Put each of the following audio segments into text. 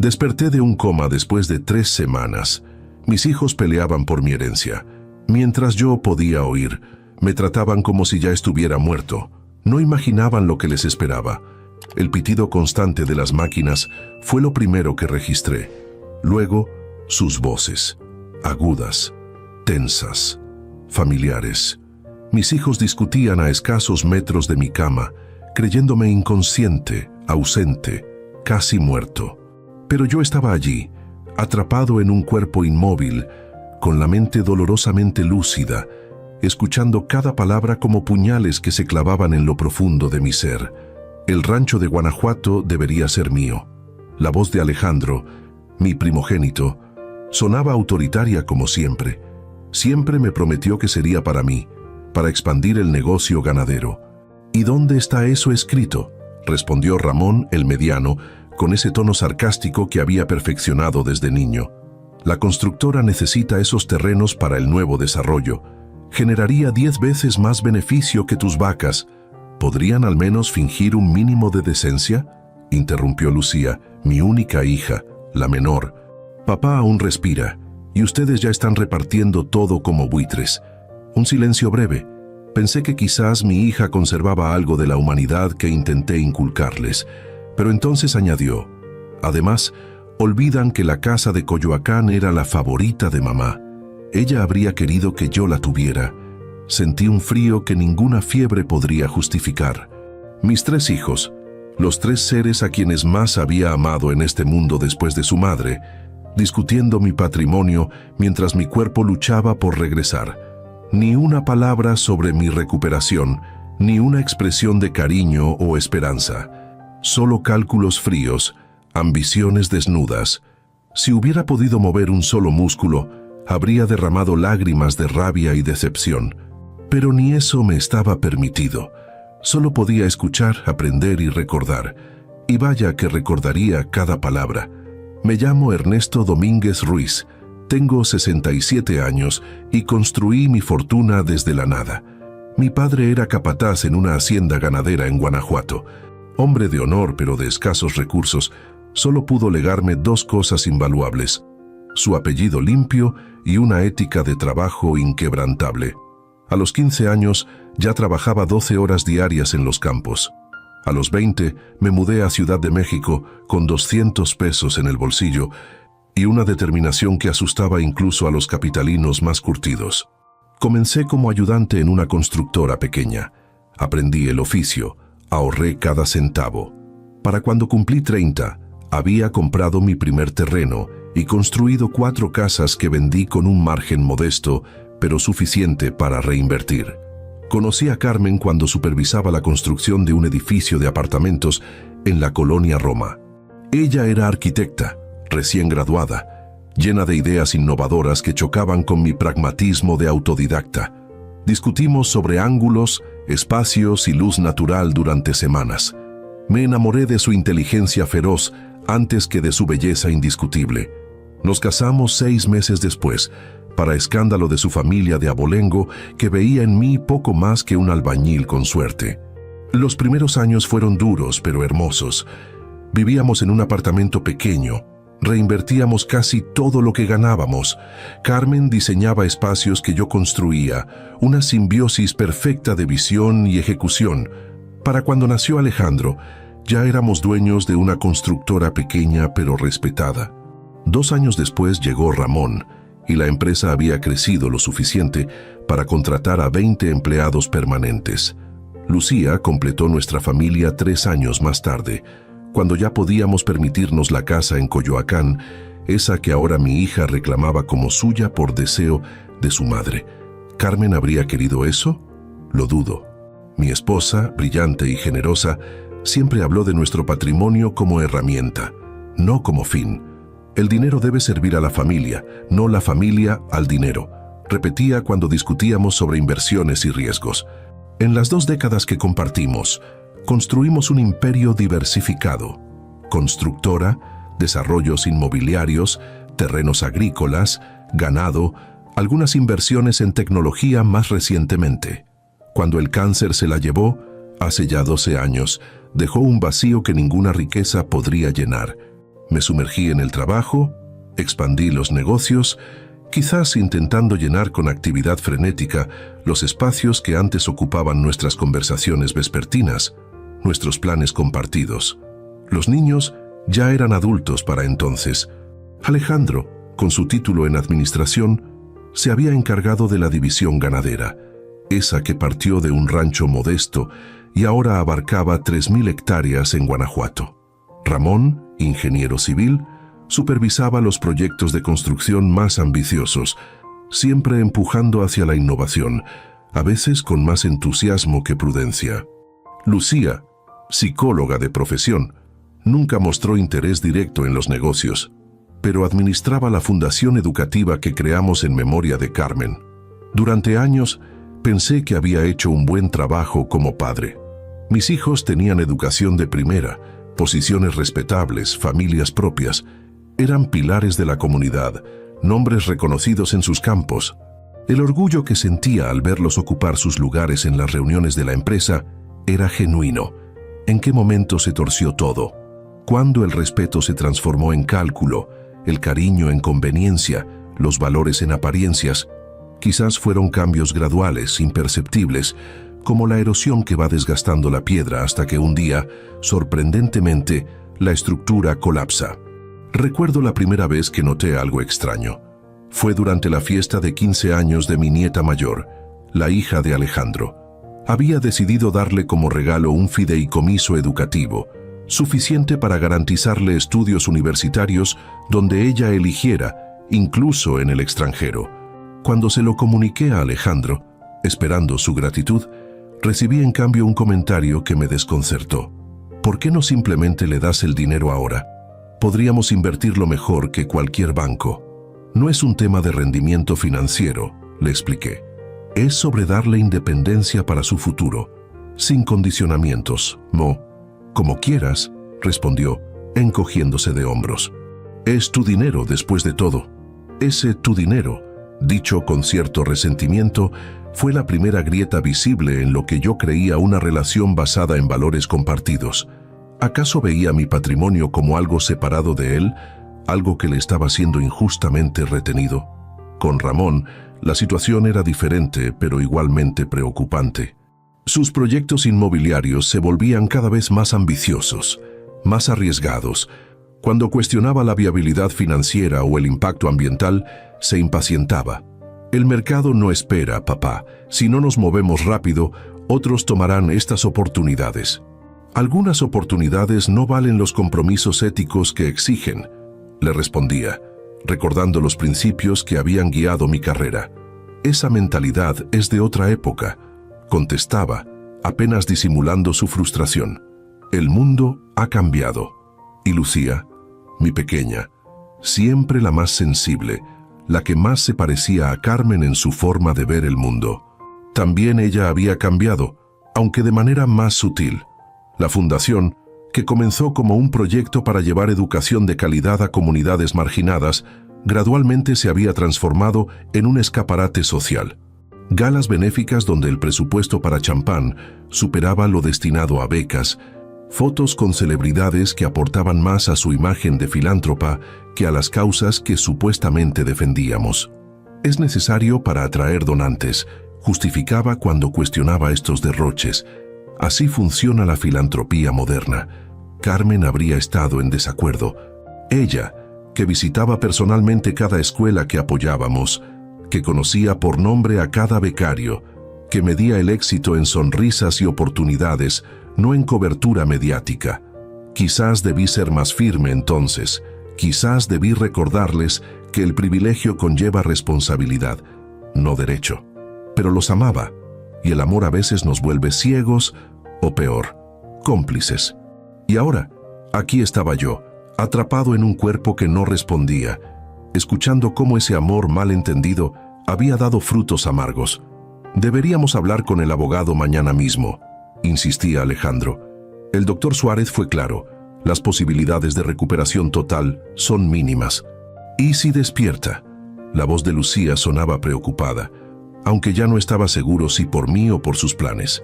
Desperté de un coma después de 3 semanas. Mis hijos peleaban por mi herencia. Mientras yo podía oír, me trataban como si ya estuviera muerto. No imaginaban lo que les esperaba. El pitido constante de las máquinas fue lo primero que registré. Luego, sus voces, agudas, tensas, familiares. Mis hijos discutían a escasos metros de mi cama, creyéndome inconsciente, ausente, casi muerto. Pero yo estaba allí, atrapado en un cuerpo inmóvil, con la mente dolorosamente lúcida, escuchando cada palabra como puñales que se clavaban en lo profundo de mi ser. El rancho de Guanajuato debería ser mío. La voz de Alejandro, mi primogénito, sonaba autoritaria como siempre. Siempre me prometió que sería para mí, para expandir el negocio ganadero. ¿Y dónde está eso escrito?, respondió Ramón, el mediano, con ese tono sarcástico que había perfeccionado desde niño. La constructora necesita esos terrenos para el nuevo desarrollo. Generaría 10 veces más beneficio que tus vacas. ¿Podrían al menos fingir un mínimo de decencia?, interrumpió Lucía, mi única hija, la menor. Papá aún respira, y ustedes ya están repartiendo todo como buitres. Un silencio breve. Pensé que quizás mi hija conservaba algo de la humanidad que intenté inculcarles, pero entonces añadió: además, olvidan que la casa de Coyoacán era la favorita de mamá. Ella habría querido que yo la tuviera. Sentí un frío que ninguna fiebre podría justificar. Mis 3 hijos, los 3 seres a quienes más había amado en este mundo después de su madre, discutiendo mi patrimonio mientras mi cuerpo luchaba por regresar. Ni una palabra sobre mi recuperación, ni una expresión de cariño o esperanza. Solo cálculos fríos, ambiciones desnudas. Si hubiera podido mover un solo músculo, habría derramado lágrimas de rabia y decepción. Pero ni eso me estaba permitido. Solo podía escuchar, aprender y recordar. Y vaya que recordaría cada palabra. Me llamo Ernesto Domínguez Ruiz. Tengo 67 años y construí mi fortuna desde la nada. Mi padre era capataz en una hacienda ganadera en Guanajuato. Hombre de honor pero de escasos recursos, solo pudo legarme 2 cosas invaluables: su apellido limpio y una ética de trabajo inquebrantable. A los 15 años ya trabajaba 12 horas diarias en los campos. A los 20 me mudé a Ciudad de México con 200 pesos en el bolsillo y una determinación que asustaba incluso a los capitalinos más curtidos. Comencé como ayudante en una constructora pequeña. Aprendí el oficio, ahorré cada centavo. Para cuando cumplí 30, había comprado mi primer terreno y construido 4 casas que vendí con un margen modesto, pero suficiente para reinvertir. Conocí a Carmen cuando supervisaba la construcción de un edificio de apartamentos en la colonia Roma. Ella era arquitecta, recién graduada, llena de ideas innovadoras que chocaban con mi pragmatismo de autodidacta. Discutimos sobre ángulos, espacios y luz natural durante semanas. Me enamoré de su inteligencia feroz antes que de su belleza indiscutible. Nos casamos 6 meses después, para escándalo de su familia de abolengo, que veía en mí poco más que un albañil con suerte. Los primeros años fueron duros pero hermosos. Vivíamos en un apartamento pequeño. Reinvertíamos casi todo lo que ganábamos. Carmen diseñaba espacios que yo construía, una simbiosis perfecta de visión y ejecución. Para cuando nació Alejandro, ya éramos dueños de una constructora pequeña pero respetada. 2 años después llegó Ramón, y la empresa había crecido lo suficiente para contratar a 20 empleados permanentes. Lucía completó nuestra familia 3 años más tarde, cuando ya podíamos permitirnos la casa en Coyoacán, esa que ahora mi hija reclamaba como suya por deseo de su madre. ¿Carmen habría querido eso? Lo dudo. Mi esposa, brillante y generosa, siempre habló de nuestro patrimonio como herramienta, no como fin. El dinero debe servir a la familia, no la familia al dinero, repetía cuando discutíamos sobre inversiones y riesgos. En las 2 décadas que compartimos, construimos un imperio diversificado: constructora, desarrollos inmobiliarios, terrenos agrícolas, ganado, algunas inversiones en tecnología más recientemente. Cuando el cáncer se la llevó, hace ya 12 años, dejó un vacío que ninguna riqueza podría llenar. Me sumergí en el trabajo, expandí los negocios, quizás intentando llenar con actividad frenética los espacios que antes ocupaban nuestras conversaciones vespertinas, nuestros planes compartidos. Los niños ya eran adultos para entonces. Alejandro, con su título en administración, se había encargado de la división ganadera, esa que partió de un rancho modesto y ahora abarcaba 3.000 hectáreas en Guanajuato. Ramón, ingeniero civil, supervisaba los proyectos de construcción más ambiciosos, siempre empujando hacia la innovación, a veces con más entusiasmo que prudencia. Lucía, psicóloga de profesión, nunca mostró interés directo en los negocios, pero administraba la fundación educativa que creamos en memoria de Carmen. Durante años, pensé que había hecho un buen trabajo como padre. Mis hijos tenían educación de primera, posiciones respetables, familias propias. Eran pilares de la comunidad, nombres reconocidos en sus campos. El orgullo que sentía al verlos ocupar sus lugares en las reuniones de la empresa era genuino. ¿En qué momento se torció todo? ¿Cuándo el respeto se transformó en cálculo, el cariño en conveniencia, los valores en apariencias? Quizás fueron cambios graduales, imperceptibles, como la erosión que va desgastando la piedra hasta que un día, sorprendentemente, la estructura colapsa. Recuerdo la primera vez que noté algo extraño. Fue durante la fiesta de 15 años de mi nieta mayor, la hija de Alejandro. Había decidido darle como regalo un fideicomiso educativo, suficiente para garantizarle estudios universitarios donde ella eligiera, incluso en el extranjero. Cuando se lo comuniqué a Alejandro, esperando su gratitud, recibí en cambio un comentario que me desconcertó. ¿Por qué no simplemente le das el dinero ahora? Podríamos invertirlo mejor que cualquier banco. No es un tema de rendimiento financiero, le expliqué. Es sobre darle independencia para su futuro, sin condicionamientos, Mo. Como quieras, respondió, encogiéndose de hombros. Es tu dinero después de todo. Ese tu dinero, dicho con cierto resentimiento, fue la primera grieta visible en lo que yo creía una relación basada en valores compartidos. ¿Acaso veía mi patrimonio como algo separado de él, algo que le estaba siendo injustamente retenido? Con Ramón, la situación era diferente, pero igualmente preocupante. Sus proyectos inmobiliarios se volvían cada vez más ambiciosos, más arriesgados. Cuando cuestionaba la viabilidad financiera o el impacto ambiental, se impacientaba. El mercado no espera, papá. Si no nos movemos rápido, otros tomarán estas oportunidades. Algunas oportunidades no valen los compromisos éticos que exigen, le respondía, recordando los principios que habían guiado mi carrera. Esa mentalidad es de otra época, contestaba, apenas disimulando su frustración. El mundo ha cambiado. Y Lucía, mi pequeña, siempre la más sensible, la que más se parecía a Carmen en su forma de ver el mundo. También ella había cambiado, aunque de manera más sutil. La fundación, que comenzó como un proyecto para llevar educación de calidad a comunidades marginadas, gradualmente se había transformado en un escaparate social. Galas benéficas donde el presupuesto para champán superaba lo destinado a becas, fotos con celebridades que aportaban más a su imagen de filántropa que a las causas que supuestamente defendíamos. Es necesario para atraer donantes, justificaba cuando cuestionaba estos derroches. Así funciona la filantropía moderna. Carmen habría estado en desacuerdo. Ella, que visitaba personalmente cada escuela que apoyábamos, que conocía por nombre a cada becario, que medía el éxito en sonrisas y oportunidades, no en cobertura mediática. Quizás debí ser más firme entonces, quizás debí recordarles que el privilegio conlleva responsabilidad, no derecho. Pero los amaba, y el amor a veces nos vuelve ciegos, o peor, cómplices. Y ahora, aquí estaba yo, atrapado en un cuerpo que no respondía, escuchando cómo ese amor mal entendido había dado frutos amargos. Deberíamos hablar con el abogado mañana mismo, insistía Alejandro. El doctor Suárez fue claro, las posibilidades de recuperación total son mínimas. ¿Y si despierta? La voz de Lucía sonaba preocupada, aunque ya no estaba seguro si por mí o por sus planes.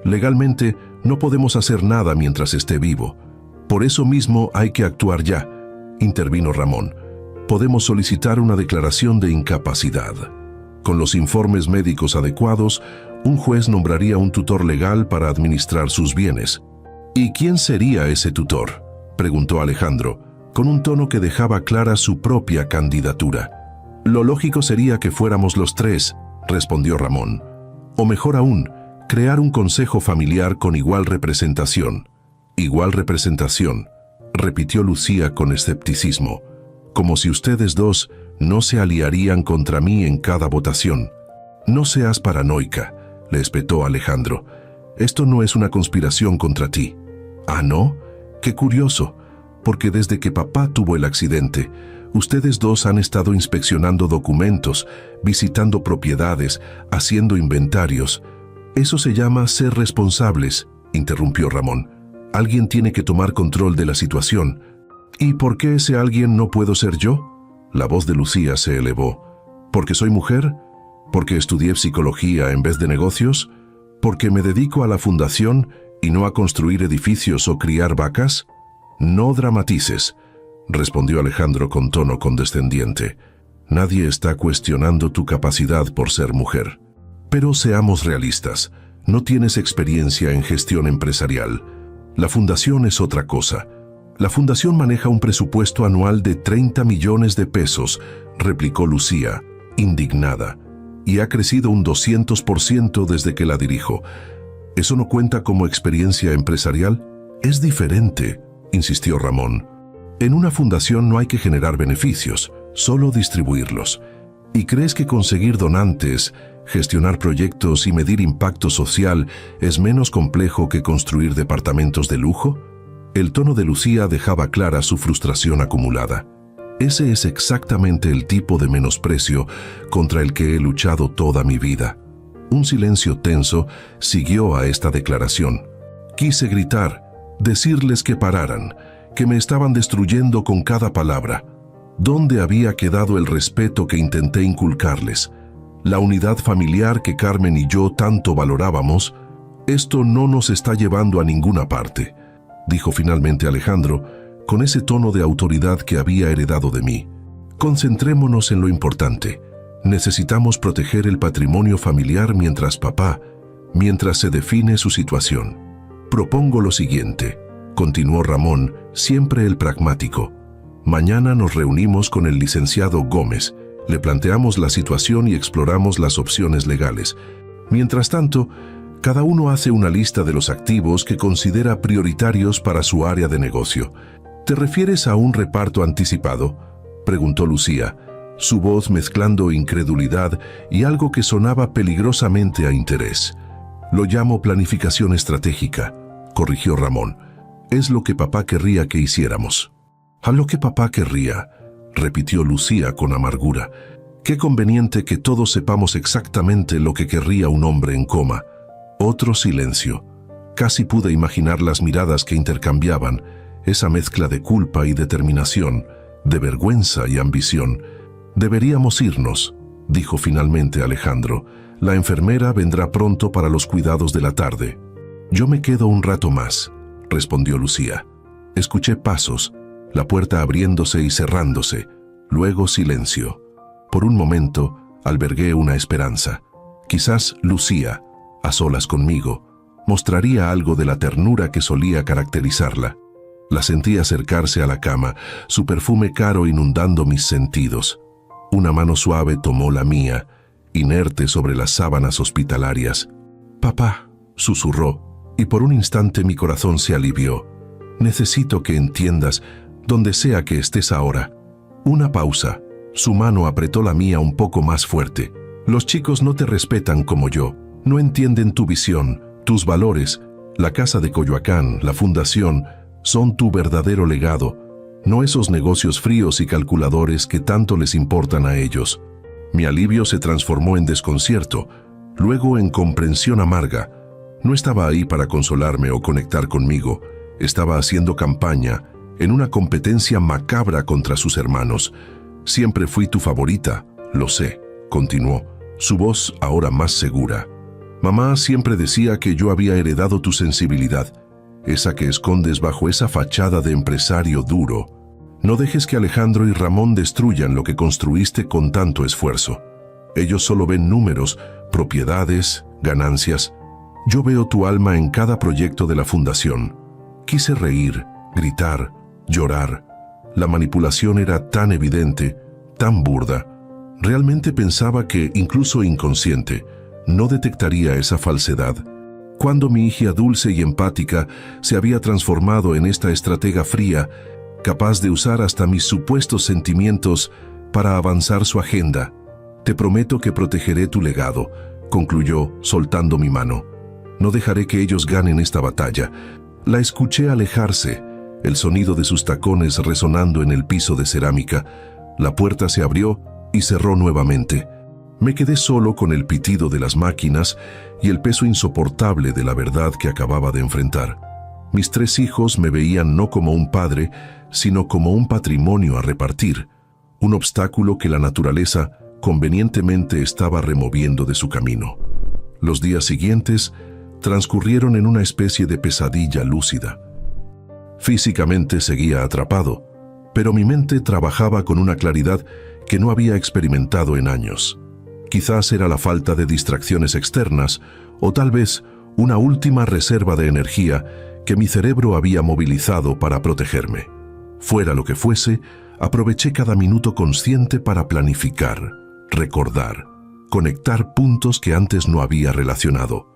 Legalmente, no podemos hacer nada mientras esté vivo. Por eso mismo hay que actuar ya. intervino Ramón. Podemos solicitar una declaración de incapacidad. Con los informes médicos adecuados, un juez nombraría un tutor legal para administrar sus bienes. ¿Y quién sería ese tutor?, preguntó Alejandro, con un tono que dejaba clara su propia candidatura. Lo lógico sería que fuéramos los tres, respondió Ramón. O mejor aún, crear un consejo familiar con igual representación. Igual representación, repitió Lucía con escepticismo, como si ustedes dos no se aliarían contra mí en cada votación. No seas paranoica, le espetó Alejandro. Esto no es una conspiración contra ti. ¿Ah, no? Qué curioso, porque desde que papá tuvo el accidente, ustedes dos han estado inspeccionando documentos, visitando propiedades, haciendo inventarios. Eso se llama ser responsables, interrumpió Ramón. Alguien tiene que tomar control de la situación. ¿Y por qué ese alguien no puedo ser yo? La voz de Lucía se elevó. ¿Porque soy mujer? ¿Porque estudié psicología en vez de negocios? ¿Porque me dedico a la fundación y no a construir edificios o criar vacas? No dramatices, respondió Alejandro con tono condescendiente. Nadie está cuestionando tu capacidad por ser mujer. Pero seamos realistas, no tienes experiencia en gestión empresarial. La fundación es otra cosa. La fundación maneja un presupuesto anual de 30 millones de pesos, replicó Lucía, indignada, y ha crecido un 200% desde que la dirijo. ¿Eso no cuenta como experiencia empresarial? Es diferente, insistió Ramón. En una fundación no hay que generar beneficios, solo distribuirlos. ¿Y crees que conseguir donantes, gestionar proyectos y medir impacto social es menos complejo que construir departamentos de lujo? El tono de Lucía dejaba clara su frustración acumulada. Ese es exactamente el tipo de menosprecio contra el que he luchado toda mi vida. Un silencio tenso siguió a esta declaración. Quise gritar, decirles que pararan, que me estaban destruyendo con cada palabra. ¿Dónde había quedado el respeto que intenté inculcarles? La unidad familiar que Carmen y yo tanto valorábamos. Esto no nos está llevando a ninguna parte, dijo finalmente Alejandro, con ese tono de autoridad que había heredado de mí. Concentrémonos en lo importante. Necesitamos proteger el patrimonio familiar mientras se define su situación. Propongo lo siguiente, continuó Ramón, siempre el pragmático. Mañana nos reunimos con el licenciado Gómez, le planteamos la situación y exploramos las opciones legales. Mientras tanto, cada uno hace una lista de los activos que considera prioritarios para su área de negocio. ¿Te refieres a un reparto anticipado?, preguntó Lucía, su voz mezclando incredulidad y algo que sonaba peligrosamente a interés. Lo llamo planificación estratégica, corrigió Ramón. Es lo que papá querría que hiciéramos. A lo que papá querría, repitió Lucía con amargura. Qué conveniente que todos sepamos exactamente lo que querría un hombre en coma. Otro silencio. Casi pude imaginar las miradas que intercambiaban, esa mezcla de culpa y determinación, de vergüenza y ambición. Deberíamos irnos, dijo finalmente Alejandro. La enfermera vendrá pronto para los cuidados de la tarde. Yo me quedo un rato más, respondió Lucía. Escuché pasos, la puerta abriéndose y cerrándose, luego silencio. Por un momento, albergué una esperanza. Quizás Lucía, a solas conmigo, mostraría algo de la ternura que solía caracterizarla. La sentí acercarse a la cama, su perfume caro inundando mis sentidos. Una mano suave tomó la mía, inerte sobre las sábanas hospitalarias. «Papá», susurró, y por un instante mi corazón se alivió. «Necesito que entiendas, donde sea que estés ahora». Una pausa. Su mano apretó la mía un poco más fuerte. «Los chicos no te respetan como yo. No entienden tu visión, tus valores. La casa de Coyoacán, la fundación, son tu verdadero legado, no esos negocios fríos y calculadores que tanto les importan a ellos». Mi alivio se transformó en desconcierto, luego en comprensión amarga. No estaba ahí para consolarme o conectar conmigo. Estaba haciendo campaña en una competencia macabra contra sus hermanos. «Siempre fui tu favorita, lo sé», continuó, su voz ahora más segura. «Mamá siempre decía que yo había heredado tu sensibilidad, esa que escondes bajo esa fachada de empresario duro. No dejes que Alejandro y Ramón destruyan lo que construiste con tanto esfuerzo. Ellos solo ven números, propiedades, ganancias. Yo veo tu alma en cada proyecto de la fundación. Quise reír, gritar, llorar. La manipulación era tan evidente, tan burda. Realmente pensaba que, incluso inconsciente, no detectaría esa falsedad. Cuando mi hija dulce y empática se había transformado en esta estratega fría, capaz de usar hasta mis supuestos sentimientos para avanzar su agenda. Te prometo que protegeré tu legado, concluyó, soltando mi mano. No dejaré que ellos ganen esta batalla. La escuché alejarse, el sonido de sus tacones resonando en el piso de cerámica. La puerta se abrió y cerró nuevamente. Me quedé solo con el pitido de las máquinas y el peso insoportable de la verdad que acababa de enfrentar. Mis 3 hijos me veían no como un padre, sino como un patrimonio a repartir, un obstáculo que la naturaleza convenientemente estaba removiendo de su camino. Los días siguientes transcurrieron en una especie de pesadilla lúcida. Físicamente seguía atrapado, pero mi mente trabajaba con una claridad que no había experimentado en años. Quizás era la falta de distracciones externas, o tal vez una última reserva de energía que mi cerebro había movilizado para protegerme. Fuera lo que fuese, aproveché cada minuto consciente para planificar, recordar, conectar puntos que antes no había relacionado.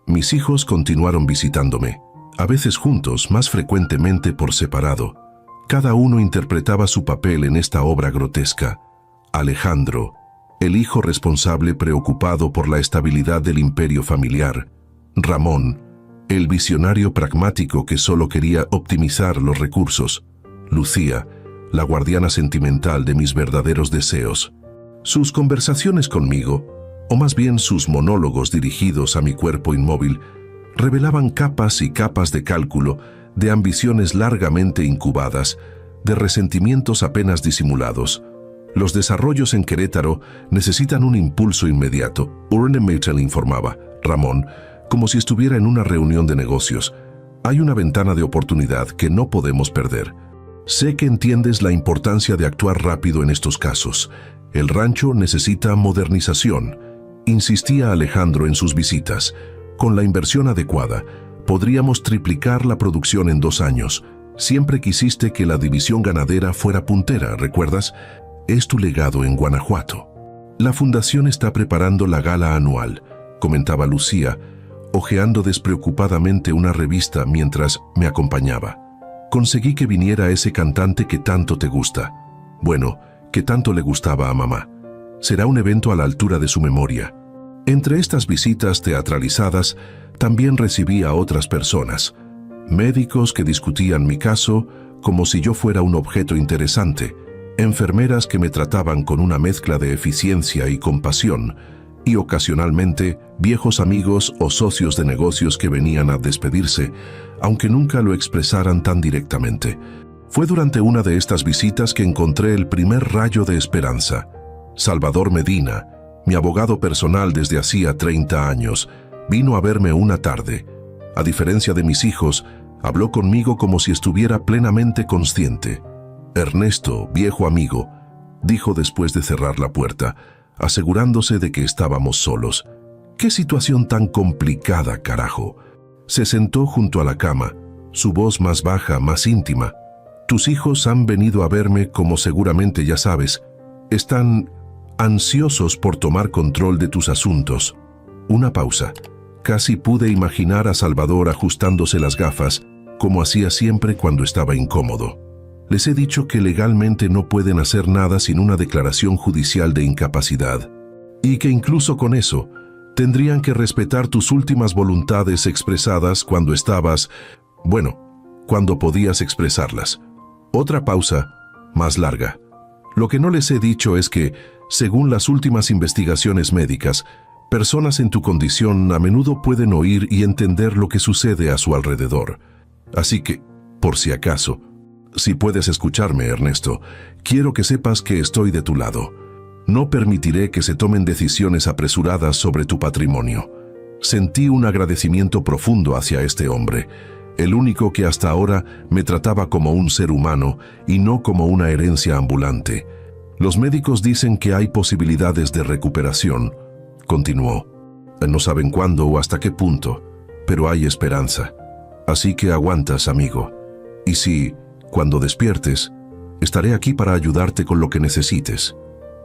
Mis hijos continuaron visitándome, a veces juntos, más frecuentemente por separado. Cada uno interpretaba su papel en esta obra grotesca. Alejandro, el hijo responsable preocupado por la estabilidad del imperio familiar. Ramón, el visionario pragmático que solo quería optimizar los recursos. Lucía, la guardiana sentimental de mis verdaderos deseos. Sus conversaciones conmigo, o más bien sus monólogos dirigidos a mi cuerpo inmóvil, revelaban capas y capas de cálculo, de ambiciones largamente incubadas, de resentimientos apenas disimulados. Los desarrollos en Querétaro necesitan un impulso inmediato, Urne Mitchell informaba. Ramón, como si estuviera en una reunión de negocios. Hay una ventana de oportunidad que no podemos perder. Sé que entiendes la importancia de actuar rápido en estos casos. El rancho necesita modernización. Insistía Alejandro en sus visitas. Con la inversión adecuada, podríamos triplicar la producción en 2 años. Siempre quisiste que la división ganadera fuera puntera, ¿recuerdas? Es tu legado en Guanajuato. La fundación está preparando la gala anual, comentaba Lucía, hojeando despreocupadamente una revista mientras me acompañaba. Conseguí que viniera ese cantante que tanto te gusta. Bueno, que tanto le gustaba a mamá. Será un evento a la altura de su memoria. Entre estas visitas teatralizadas, también recibí a otras personas. Médicos que discutían mi caso como si yo fuera un objeto interesante. Enfermeras que me trataban con una mezcla de eficiencia y compasión. Y ocasionalmente viejos amigos o socios de negocios que venían a despedirse, aunque nunca lo expresaran tan directamente. Fue durante una de estas visitas que encontré el primer rayo de esperanza. Salvador Medina, mi abogado personal desde hacía 30 años, vino a verme una tarde. A diferencia de mis hijos, habló conmigo como si estuviera plenamente consciente. Ernesto, viejo amigo, dijo después de cerrar la puerta, asegurándose de que estábamos solos. ¡Qué situación tan complicada, carajo! Se sentó junto a la cama, su voz más baja, más íntima. Tus hijos han venido a verme, como seguramente ya sabes. Están ansiosos por tomar control de tus asuntos. Una pausa. Casi pude imaginar a Salvador ajustándose las gafas, como hacía siempre cuando estaba incómodo. Les he dicho que legalmente no pueden hacer nada sin una declaración judicial de incapacidad, y que incluso con eso, tendrían que respetar tus últimas voluntades expresadas cuando estabas, bueno, cuando podías expresarlas. Otra pausa, más larga. Lo que no les he dicho es que, según las últimas investigaciones médicas, personas en tu condición a menudo pueden oír y entender lo que sucede a su alrededor. Así que, por si acaso, si puedes escucharme, Ernesto, quiero que sepas que estoy de tu lado. No permitiré que se tomen decisiones apresuradas sobre tu patrimonio. Sentí un agradecimiento profundo hacia este hombre. el único que hasta ahora me trataba como un ser humano y no como una herencia ambulante. Los médicos dicen que hay posibilidades de recuperación, continuó. No saben cuándo o hasta qué punto, pero hay esperanza. Así que aguantas, amigo. Y si, cuando despiertes, estaré aquí para ayudarte con lo que necesites.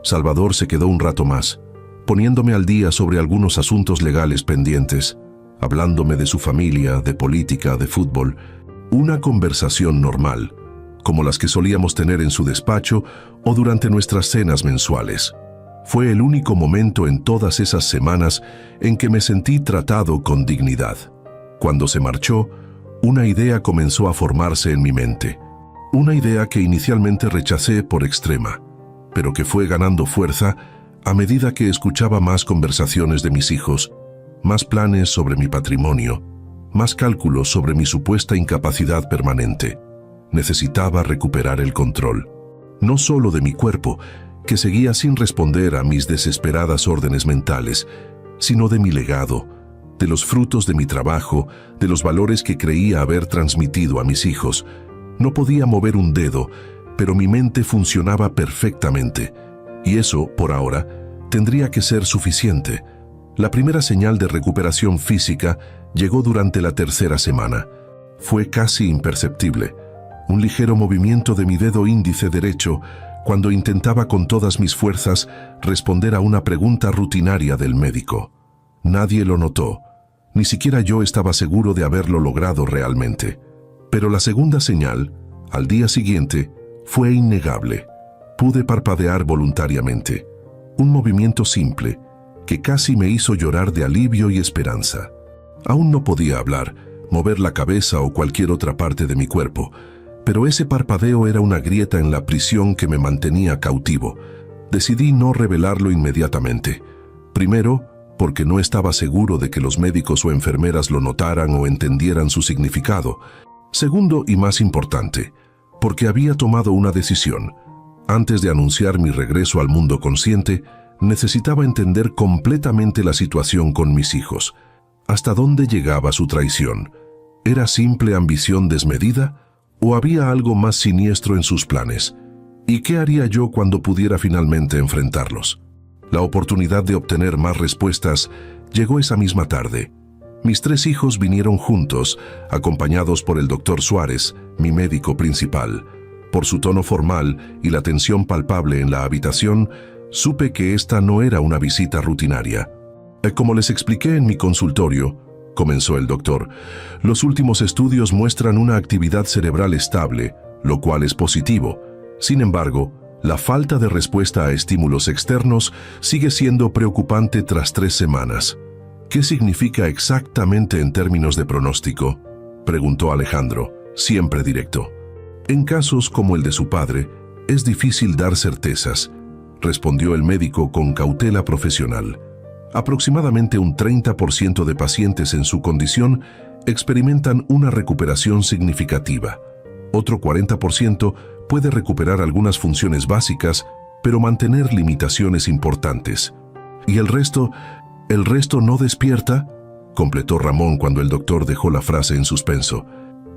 Salvador se quedó un rato más, poniéndome al día sobre algunos asuntos legales pendientes, hablándome de su familia, de política, de fútbol. Una conversación normal, como las que solíamos tener en su despacho o durante nuestras cenas mensuales. Fue el único momento en todas esas semanas en que me sentí tratado con dignidad. Cuando se marchó, una idea comenzó a formarse en mi mente. Una idea que inicialmente rechacé por extrema, pero que fue ganando fuerza a medida que escuchaba más conversaciones de mis hijos, más planes sobre mi patrimonio, más cálculos sobre mi supuesta incapacidad permanente. Necesitaba recuperar el control, no solo de mi cuerpo, que seguía sin responder a mis desesperadas órdenes mentales, sino de mi legado, de los frutos de mi trabajo, de los valores que creía haber transmitido a mis hijos. No podía mover un dedo, pero mi mente funcionaba perfectamente, y eso, por ahora, tendría que ser suficiente. La primera señal de recuperación física llegó durante la tercera semana. Fue casi imperceptible, un ligero movimiento de mi dedo índice derecho cuando intentaba con todas mis fuerzas responder a una pregunta rutinaria del médico. Nadie lo notó, ni siquiera yo estaba seguro de haberlo logrado realmente. Pero la segunda señal, al día siguiente, fue innegable. Pude parpadear voluntariamente, un movimiento simple que casi me hizo llorar de alivio y esperanza. Aún no podía hablar, mover la cabeza o cualquier otra parte de mi cuerpo, pero ese parpadeo era una grieta en la prisión que me mantenía cautivo. Decidí no revelarlo inmediatamente. Primero, porque no estaba seguro de que los médicos o enfermeras lo notaran o entendieran su significado. Segundo, y más importante, porque había tomado una decisión. Antes de anunciar mi regreso al mundo consciente, necesitaba entender completamente la situación con mis hijos. ¿Hasta dónde llegaba su traición? ¿Era simple ambición desmedida? ¿O había algo más siniestro en sus planes? ¿Y qué haría yo cuando pudiera finalmente enfrentarlos? La oportunidad de obtener más respuestas llegó esa misma tarde. Mis 3 hijos vinieron juntos, acompañados por el doctor Suárez, mi médico principal. Por su tono formal y la tensión palpable en la habitación, supe que esta no era una visita rutinaria. Como les expliqué en mi consultorio, comenzó el doctor, los últimos estudios muestran una actividad cerebral estable, lo cual es positivo. Sin embargo, la falta de respuesta a estímulos externos sigue siendo preocupante tras 3 semanas. ¿Qué significa exactamente en términos de pronóstico?, preguntó Alejandro, siempre directo. En casos como el de su padre, es difícil dar certezas, respondió el médico con cautela profesional. Aproximadamente un 30% de pacientes en su condición experimentan una recuperación significativa. Otro 40% puede recuperar algunas funciones básicas, pero mantener limitaciones importantes. ¿Y el resto no despierta?, completó Ramón cuando el doctor dejó la frase en suspenso.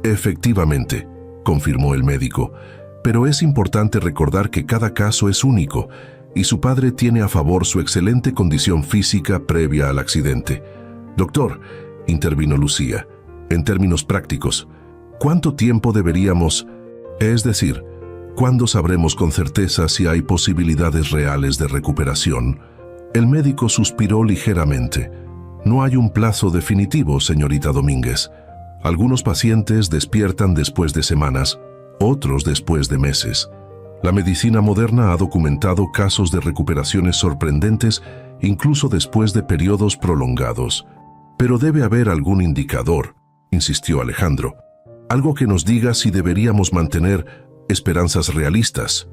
Efectivamente, confirmó el médico, pero es importante recordar que cada caso es único, y su padre tiene a favor su excelente condición física previa al accidente. Doctor, intervino Lucía, en términos prácticos, ¿cuánto tiempo deberíamos, es decir, cuándo sabremos con certeza si hay posibilidades reales de recuperación? El médico suspiró ligeramente. No hay un plazo definitivo, señorita Domínguez. Algunos pacientes despiertan después de semanas, otros después de meses. La medicina moderna ha documentado casos de recuperaciones sorprendentes incluso después de periodos prolongados. Pero debe haber algún indicador, insistió Alejandro. Algo que nos diga si deberíamos mantener esperanzas realistas.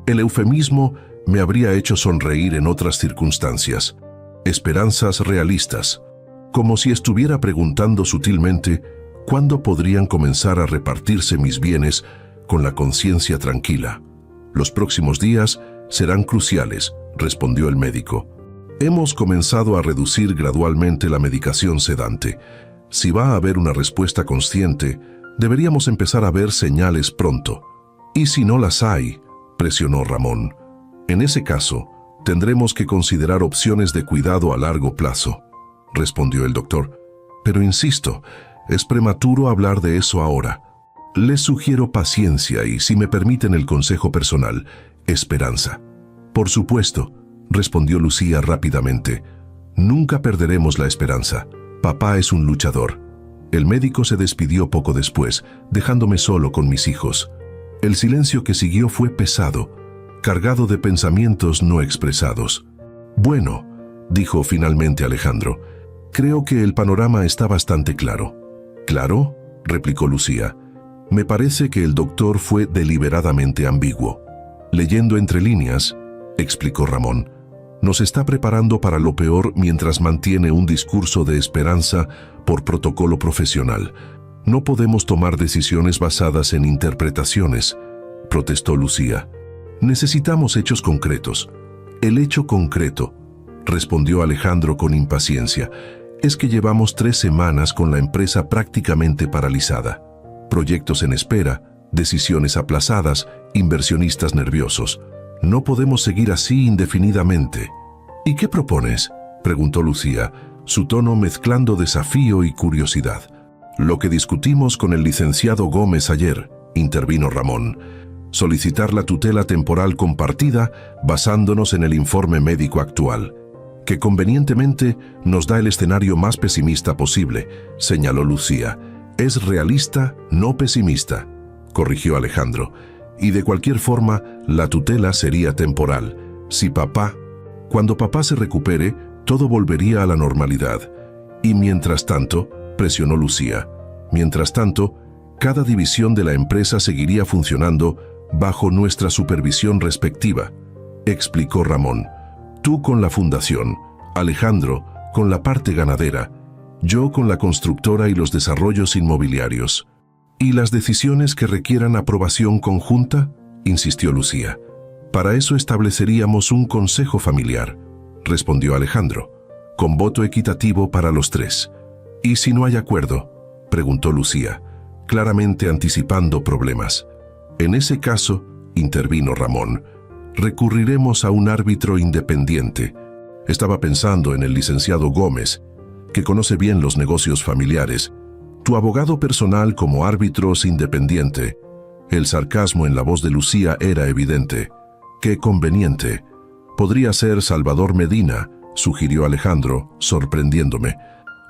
El eufemismo me habría hecho sonreír en otras circunstancias. Esperanzas realistas. Como si estuviera preguntando sutilmente cuándo podrían comenzar a repartirse mis bienes con la conciencia tranquila. Los próximos días serán cruciales, respondió el médico. Hemos comenzado a reducir gradualmente la medicación sedante. Si va a haber una respuesta consciente, deberíamos empezar a ver señales pronto. ¿Y si no las hay?, presionó Ramón. En ese caso, tendremos que considerar opciones de cuidado a largo plazo, respondió el doctor. Pero insisto, es prematuro hablar de eso ahora. Les sugiero paciencia y, si me permiten el consejo personal, esperanza. Por supuesto, respondió Lucía rápidamente. Nunca perderemos la esperanza. Papá es un luchador. El médico se despidió poco después, dejándome solo con mis hijos. El silencio que siguió fue pesado, cargado de pensamientos no expresados. Bueno, dijo finalmente Alejandro, creo que el panorama está bastante claro. ¿Claro?, replicó Lucía. Me parece que el doctor fue deliberadamente ambiguo. Leyendo entre líneas, explicó Ramón, nos está preparando para lo peor mientras mantiene un discurso de esperanza por protocolo profesional. No podemos tomar decisiones basadas en interpretaciones, protestó Lucía. Necesitamos hechos concretos. El hecho concreto, respondió Alejandro con impaciencia, es que llevamos 3 semanas con la empresa prácticamente paralizada. Proyectos en espera, decisiones aplazadas, inversionistas nerviosos. No podemos seguir así indefinidamente. ¿Y qué propones?, preguntó Lucía, su tono mezclando desafío y curiosidad. Lo que discutimos con el licenciado Gómez ayer, intervino Ramón. Solicitar la tutela temporal compartida basándonos en el informe médico actual, que convenientemente nos da el escenario más pesimista posible, señaló Lucía. Es realista, no pesimista, corrigió Alejandro. Y de cualquier forma, la tutela sería temporal. Cuando papá se recupere, todo volvería a la normalidad. Y mientras tanto, presionó Lucía, mientras tanto, cada división de la empresa seguiría funcionando bajo nuestra supervisión respectiva, explicó Ramón. Tú con la fundación, Alejandro con la parte ganadera, yo con la constructora y los desarrollos inmobiliarios. ¿Y las decisiones que requieran aprobación conjunta?, insistió Lucía. Para eso estableceríamos un consejo familiar, respondió Alejandro, con voto equitativo para los 3. ¿Y si no hay acuerdo?, preguntó Lucía, claramente anticipando problemas. En ese caso, intervino Ramón, recurriremos a un árbitro independiente. Estaba pensando en el licenciado Gómez, que conoce bien los negocios familiares. Tu abogado personal como árbitros independiente. El sarcasmo en la voz de Lucía era evidente. ¡Qué conveniente! Podría ser Salvador Medina, sugirió Alejandro, sorprendiéndome.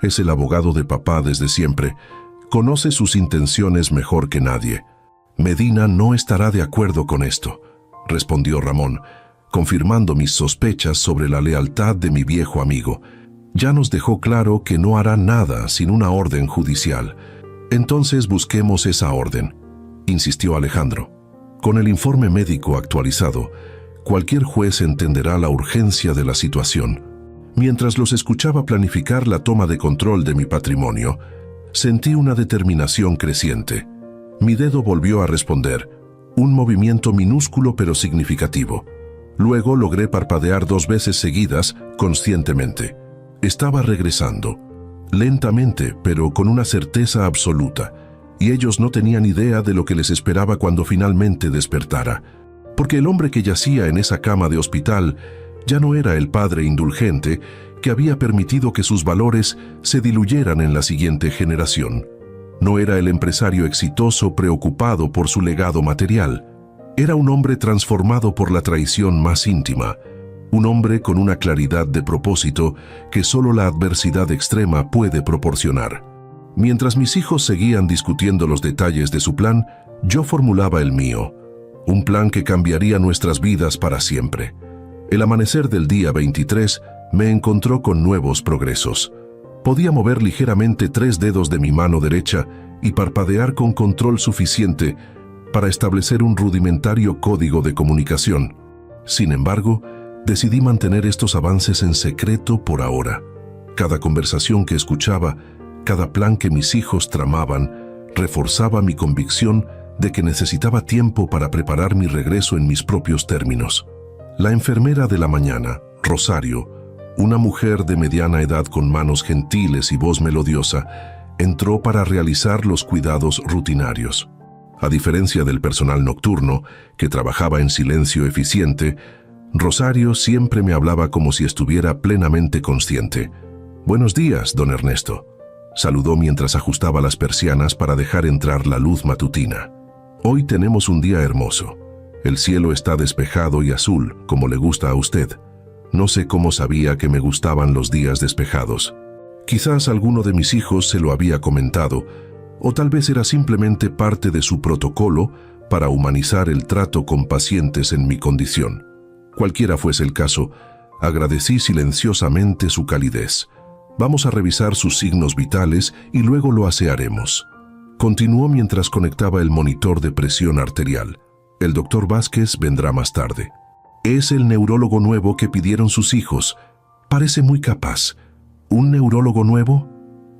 Es el abogado de papá desde siempre. Conoce sus intenciones mejor que nadie. Medina no estará de acuerdo con esto, respondió Ramón, confirmando mis sospechas sobre la lealtad de mi viejo amigo. Ya nos dejó claro que no hará nada sin una orden judicial. Entonces busquemos esa orden, insistió Alejandro. Con el informe médico actualizado, cualquier juez entenderá la urgencia de la situación. Mientras los escuchaba planificar la toma de control de mi patrimonio, sentí una determinación creciente. Mi dedo volvió a responder, un movimiento minúsculo pero significativo. Luego logré parpadear 2 veces seguidas, conscientemente. Estaba regresando, lentamente, pero con una certeza absoluta, y ellos no tenían idea de lo que les esperaba cuando finalmente despertara, porque el hombre que yacía en esa cama de hospital ya no era el padre indulgente que había permitido que sus valores se diluyeran en la siguiente generación. No era el empresario exitoso preocupado por su legado material. Era un hombre transformado por la traición más íntima, un hombre con una claridad de propósito que solo la adversidad extrema puede proporcionar. Mientras mis hijos seguían discutiendo los detalles de su plan, yo formulaba el mío, un plan que cambiaría nuestras vidas para siempre. El amanecer del día 23 me encontró con nuevos progresos. Podía mover ligeramente 3 dedos de mi mano derecha y parpadear con control suficiente para establecer un rudimentario código de comunicación. Sin embargo, decidí mantener estos avances en secreto por ahora. Cada conversación que escuchaba, cada plan que mis hijos tramaban, reforzaba mi convicción de que necesitaba tiempo para preparar mi regreso en mis propios términos. La enfermera de la mañana, Rosario, una mujer de mediana edad con manos gentiles y voz melodiosa, entró para realizar los cuidados rutinarios. A diferencia del personal nocturno, que trabajaba en silencio eficiente, Rosario siempre me hablaba como si estuviera plenamente consciente. «Buenos días, don Ernesto», saludó mientras ajustaba las persianas para dejar entrar la luz matutina. «Hoy tenemos un día hermoso. El cielo está despejado y azul, como le gusta a usted. No sé cómo sabía que me gustaban los días despejados. Quizás alguno de mis hijos se lo había comentado, o tal vez era simplemente parte de su protocolo para humanizar el trato con pacientes en mi condición. Cualquiera fuese el caso, agradecí silenciosamente su calidez. Vamos a revisar sus signos vitales y luego lo asearemos». Continuó mientras conectaba el monitor de presión arterial. «El doctor Vázquez vendrá más tarde. Es el neurólogo nuevo que pidieron sus hijos. Parece muy capaz. ¿Un neurólogo nuevo?».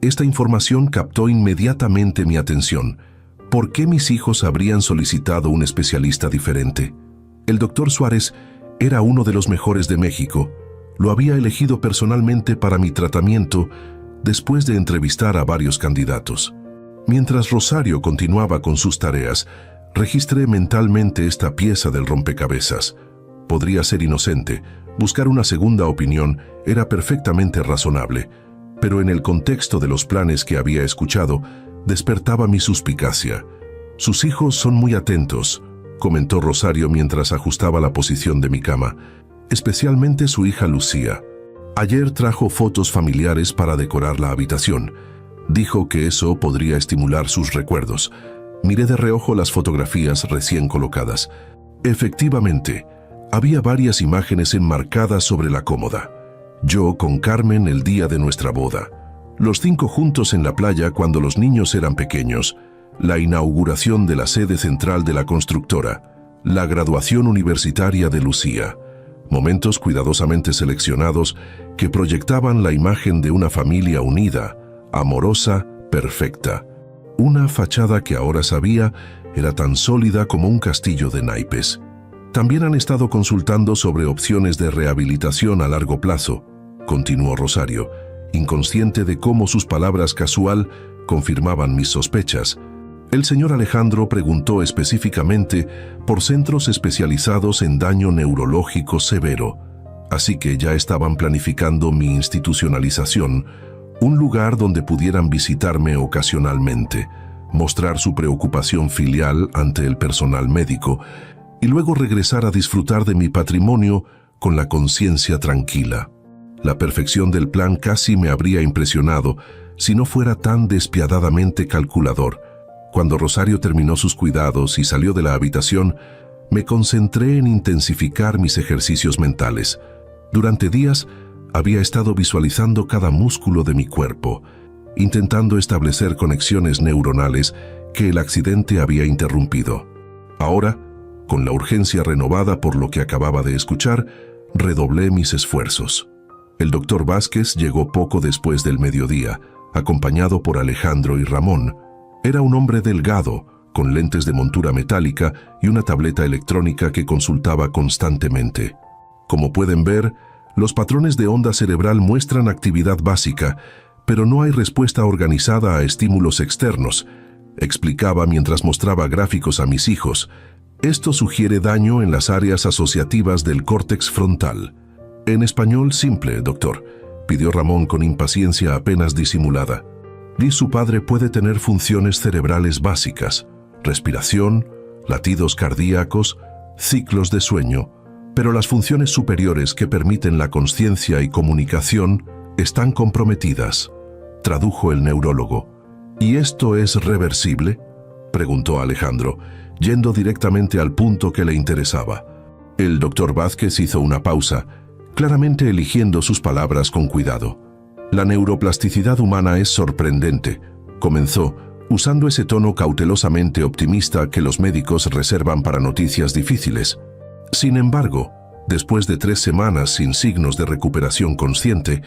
Esta información captó inmediatamente mi atención. ¿Por qué mis hijos habrían solicitado un especialista diferente? El doctor Suárez era uno de los mejores de México. Lo había elegido personalmente para mi tratamiento después de entrevistar a varios candidatos. Mientras Rosario continuaba con sus tareas, registré mentalmente esta pieza del rompecabezas. Podría ser inocente, buscar una segunda opinión era perfectamente razonable, pero en el contexto de los planes que había escuchado, despertaba mi suspicacia. «Sus hijos son muy atentos», comentó Rosario mientras ajustaba la posición de mi cama, «especialmente su hija Lucía. Ayer trajo fotos familiares para decorar la habitación. Dijo que eso podría estimular sus recuerdos. Miré de reojo las fotografías recién colocadas. Efectivamente, había varias imágenes enmarcadas sobre la cómoda. Yo con Carmen el día de nuestra boda. Los 5 juntos en la playa cuando los niños eran pequeños. La inauguración de la sede central de la constructora. La graduación universitaria de Lucía. Momentos cuidadosamente seleccionados que proyectaban la imagen de una familia unida, amorosa, perfecta. Una fachada que ahora sabía era tan sólida como un castillo de naipes. También han estado consultando sobre opciones de rehabilitación a largo plazo», continuó Rosario, inconsciente de cómo sus palabras casual confirmaban mis sospechas. «El señor Alejandro preguntó específicamente por centros especializados en daño neurológico severo, así que ya estaban planificando mi institucionalización, un lugar donde pudieran visitarme ocasionalmente, mostrar su preocupación filial ante el personal médico y luego regresar a disfrutar de mi patrimonio con la conciencia tranquila. La perfección del plan casi me habría impresionado si no fuera tan despiadadamente calculador. Cuando Rosario terminó sus cuidados y salió de la habitación, me concentré en intensificar mis ejercicios mentales. Durante días, había estado visualizando cada músculo de mi cuerpo, intentando establecer conexiones neuronales que el accidente había interrumpido. Ahora, con la urgencia renovada por lo que acababa de escuchar, redoblé mis esfuerzos. El doctor Vázquez llegó poco después del mediodía, acompañado por Alejandro y Ramón. Era un hombre delgado, con lentes de montura metálica y una tableta electrónica que consultaba constantemente. Como pueden ver, los patrones de onda cerebral muestran actividad básica, pero no hay respuesta organizada a estímulos externos, explicaba mientras mostraba gráficos a mis hijos. Esto sugiere daño en las áreas asociativas del córtex frontal. En español simple, doctor, pidió Ramón con impaciencia apenas disimulada. Su padre puede tener funciones cerebrales básicas, respiración, latidos cardíacos, ciclos de sueño, pero las funciones superiores que permiten la conciencia y comunicación están comprometidas, tradujo el neurólogo. ¿Y esto es reversible?, preguntó Alejandro, yendo directamente al punto que le interesaba. El doctor Vázquez hizo una pausa, claramente eligiendo sus palabras con cuidado. «La neuroplasticidad humana es sorprendente», comenzó, usando ese tono cautelosamente optimista que los médicos reservan para noticias difíciles. Sin embargo, después de 3 semanas sin signos de recuperación consciente,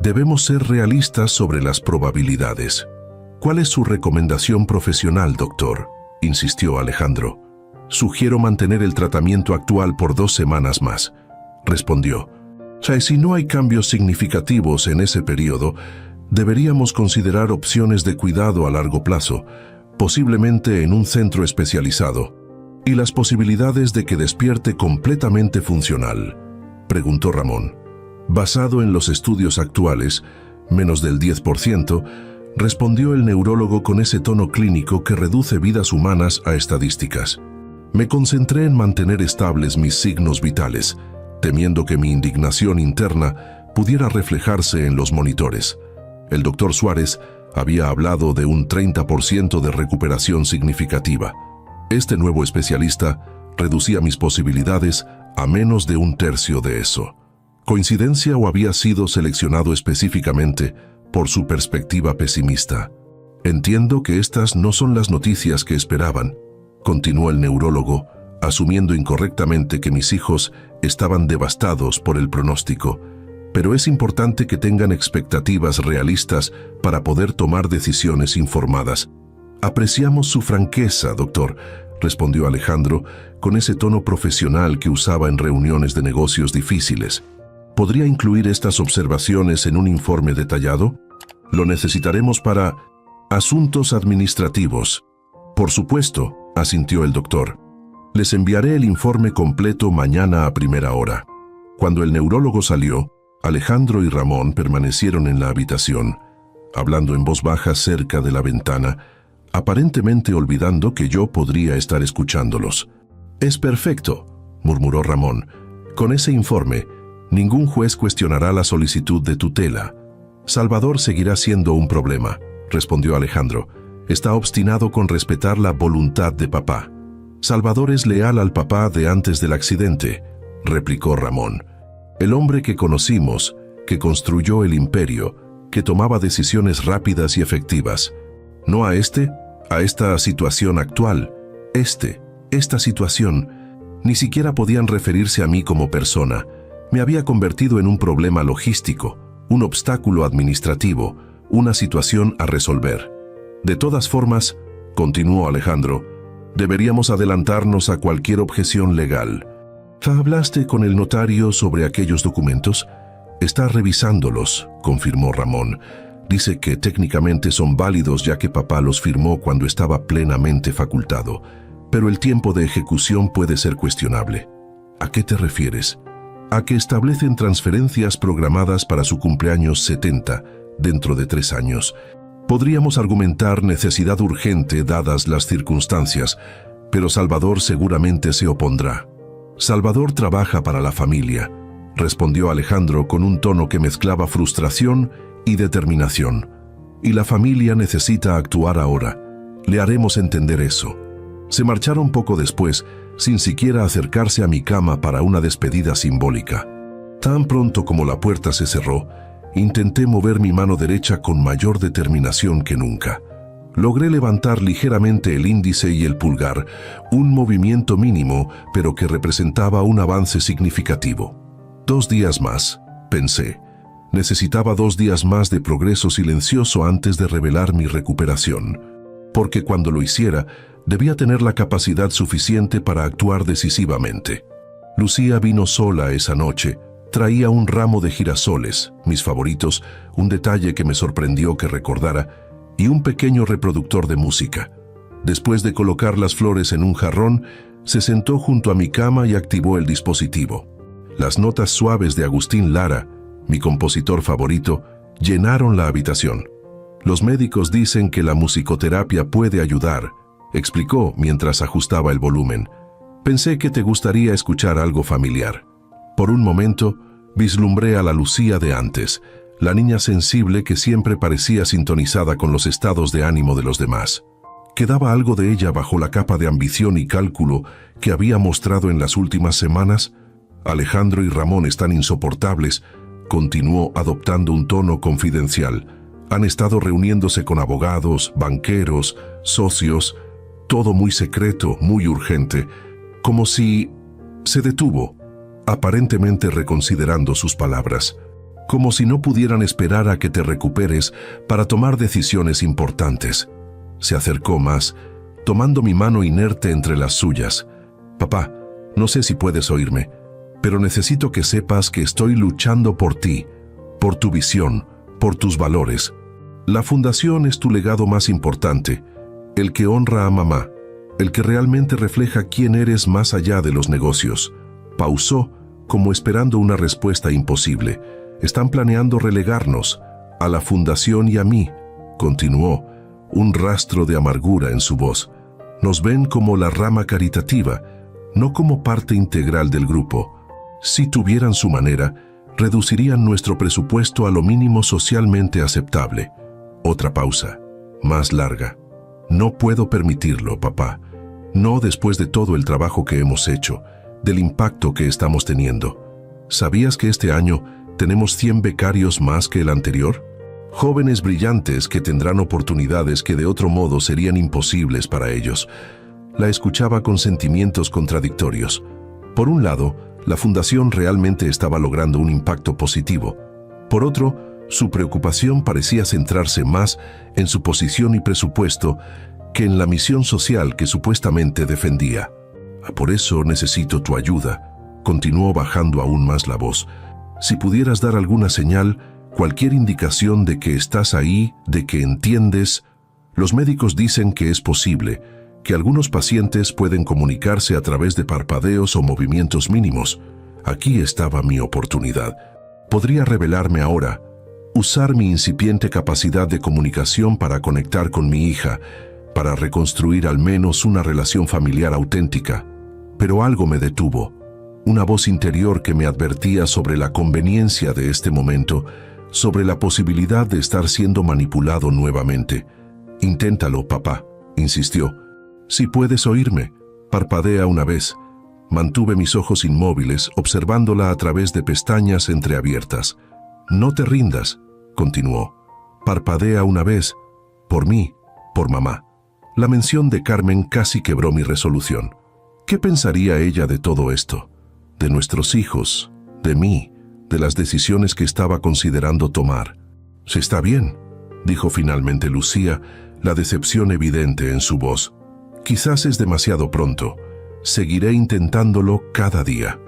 debemos ser realistas sobre las probabilidades. «¿Cuál es su recomendación profesional, doctor?», insistió Alejandro. «Sugiero mantener el tratamiento actual por 2 semanas más», respondió. «Si no hay cambios significativos en ese periodo, Deberíamos considerar opciones de cuidado a largo plazo, posiblemente en un centro especializado. ¿Y las posibilidades de que despierte completamente funcional?, preguntó Ramón. Basado en los estudios actuales, menos del 10%, respondió el neurólogo con ese tono clínico que reduce vidas humanas a estadísticas. Me concentré en mantener estables mis signos vitales, temiendo que mi indignación interna pudiera reflejarse en los monitores. El doctor Suárez había hablado de un 30% de recuperación significativa. Este nuevo especialista reducía mis posibilidades a menos de un tercio de eso. ¿Coincidencia o había sido seleccionado específicamente por su perspectiva pesimista? Entiendo que estas no son las noticias que esperaban, continuó el neurólogo, asumiendo incorrectamente que mis hijos estaban devastados por el pronóstico, pero es importante que tengan expectativas realistas para poder tomar decisiones informadas. Apreciamos su franqueza, doctor, respondió Alejandro con ese tono profesional que usaba en reuniones de negocios difíciles. ¿Podría incluir estas observaciones en un informe detallado? Lo necesitaremos para asuntos administrativos. Por supuesto, asintió el doctor. Les enviaré el informe completo mañana a primera hora. Cuando el neurólogo salió, Alejandro y Ramón permanecieron en la habitación, hablando en voz baja cerca de la ventana, aparentemente olvidando que yo podría estar escuchándolos. «Es perfecto», murmuró Ramón. «Con ese informe, ningún juez cuestionará la solicitud de tutela. Salvador seguirá siendo un problema», respondió Alejandro. «Está obstinado con respetar la voluntad de papá». «Salvador es leal al papá de antes del accidente», replicó Ramón. «El hombre que conocimos, que construyó el imperio, que tomaba decisiones rápidas y efectivas. No a esta situación actual. Esta situación, ni siquiera podían referirse a mí como persona. Me había convertido en un problema logístico, un obstáculo administrativo, una situación a resolver. De todas formas», continuó Alejandro, «deberíamos adelantarnos a cualquier objeción legal». «¿Hablaste con el notario sobre aquellos documentos?» «Está revisándolos», confirmó Ramón. «Dice que técnicamente son válidos ya que papá los firmó cuando estaba plenamente facultado, pero el tiempo de ejecución puede ser cuestionable». «¿A qué te refieres?» «A que establecen transferencias programadas para su cumpleaños 70, dentro de 3 años. Podríamos argumentar necesidad urgente dadas las circunstancias, pero Salvador seguramente se opondrá». «Salvador trabaja para la familia», respondió Alejandro con un tono que mezclaba frustración y determinación. «Y la familia necesita actuar ahora. Le haremos entender eso». Se marcharon poco después, sin siquiera acercarse a mi cama para una despedida simbólica. Tan pronto como la puerta se cerró, intenté mover mi mano derecha con mayor determinación que nunca. Logré levantar ligeramente el índice y el pulgar, un movimiento mínimo, pero que representaba un avance significativo. 2 días más, pensé. Necesitaba 2 días más de progreso silencioso antes de revelar mi recuperación, porque cuando lo hiciera, debía tener la capacidad suficiente para actuar decisivamente. Lucía vino sola esa noche. Traía un ramo de girasoles, mis favoritos, un detalle que me sorprendió que recordara, y un pequeño reproductor de música. Después de colocar las flores en un jarrón, se sentó junto a mi cama y activó el dispositivo. Las notas suaves de Agustín Lara, mi compositor favorito, llenaron la habitación. «Los médicos dicen que la musicoterapia puede ayudar», explicó mientras ajustaba el volumen. «Pensé que te gustaría escuchar algo familiar». Por un momento, vislumbré a la Lucía de antes, la niña sensible que siempre parecía sintonizada con los estados de ánimo de los demás. ¿Quedaba algo de ella bajo la capa de ambición y cálculo que había mostrado en las últimas semanas? «Alejandro y Ramón están insoportables», continuó adoptando un tono confidencial. «Han estado reuniéndose con abogados, banqueros, socios, todo muy secreto, muy urgente, como si...» Se detuvo, aparentemente reconsiderando sus palabras. «Como si no pudieran esperar a que te recuperes para tomar decisiones importantes». Se acercó más, tomando mi mano inerte entre las suyas. «Papá, no sé si puedes oírme, pero necesito que sepas que estoy luchando por ti, por tu visión, por tus valores. La fundación es tu legado más importante, el que honra a mamá, el que realmente refleja quién eres más allá de los negocios. Pausó, como esperando una respuesta imposible. Están planeando relegarnos, a la fundación y a mí, continuó, un rastro de amargura en su voz. Nos ven como la rama caritativa, no como parte integral del grupo. Si tuvieran su manera, reducirían nuestro presupuesto a lo mínimo socialmente aceptable. Otra pausa, más larga. No puedo permitirlo, papá. No después de todo el trabajo que hemos hecho, del impacto que estamos teniendo. ¿Sabías que este año tenemos 100 becarios más que el anterior? Jóvenes brillantes que tendrán oportunidades que de otro modo serían imposibles para ellos. La escuchaba con sentimientos contradictorios. Por un lado, la fundación realmente estaba logrando un impacto positivo. Por otro, su preocupación parecía centrarse más en su posición y presupuesto que en la misión social que supuestamente defendía. Por eso necesito tu ayuda, continuó bajando aún más la voz. Si pudieras dar alguna señal, cualquier indicación de que estás ahí, de que entiendes. Los médicos dicen que es posible, que algunos pacientes pueden comunicarse a través de parpadeos o movimientos mínimos. Aquí estaba mi oportunidad. Podría revelarme ahora, usar mi incipiente capacidad de comunicación para conectar con mi hija, para reconstruir al menos una relación familiar auténtica. Pero algo me detuvo, una voz interior que me advertía sobre la conveniencia de este momento, sobre la posibilidad de estar siendo manipulado nuevamente. Inténtalo, papá, insistió. Si puedes oírme, parpadea una vez. Mantuve mis ojos inmóviles, observándola a través de pestañas entreabiertas. No te rindas, continuó. Parpadea una vez, por mí, por mamá. La mención de Carmen casi quebró mi resolución. ¿Qué pensaría ella de todo esto? De nuestros hijos, de mí, de las decisiones que estaba considerando tomar. «Sí, está bien», dijo finalmente Lucía, la decepción evidente en su voz. «Quizás es demasiado pronto. Seguiré intentándolo cada día».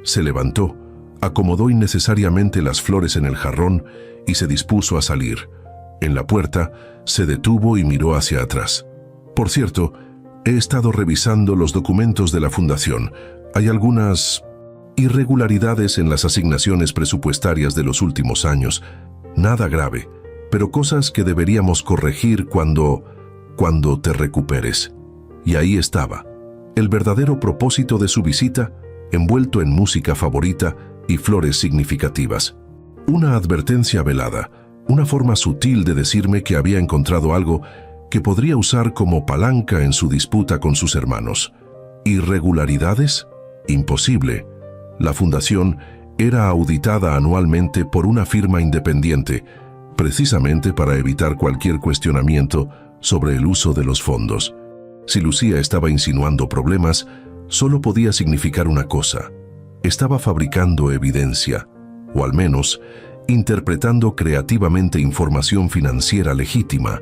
Se levantó, acomodó innecesariamente las flores en el jarrón y se dispuso a salir. En la puerta, se detuvo y miró hacia atrás. «Por cierto, he estado revisando los documentos de la fundación. Hay algunas irregularidades en las asignaciones presupuestarias de los últimos años. Nada grave, pero cosas que deberíamos corregir cuando te recuperes». Y ahí estaba, el verdadero propósito de su visita, envuelto en música favorita y flores significativas. Una advertencia velada, una forma sutil de decirme que había encontrado algo que podría usar como palanca en su disputa con sus hermanos. ¿Irregularidades? Imposible. La fundación era auditada anualmente por una firma independiente, precisamente para evitar cualquier cuestionamiento sobre el uso de los fondos. Si Lucía estaba insinuando problemas, solo podía significar una cosa: estaba fabricando evidencia, o al menos interpretando creativamente información financiera legítima.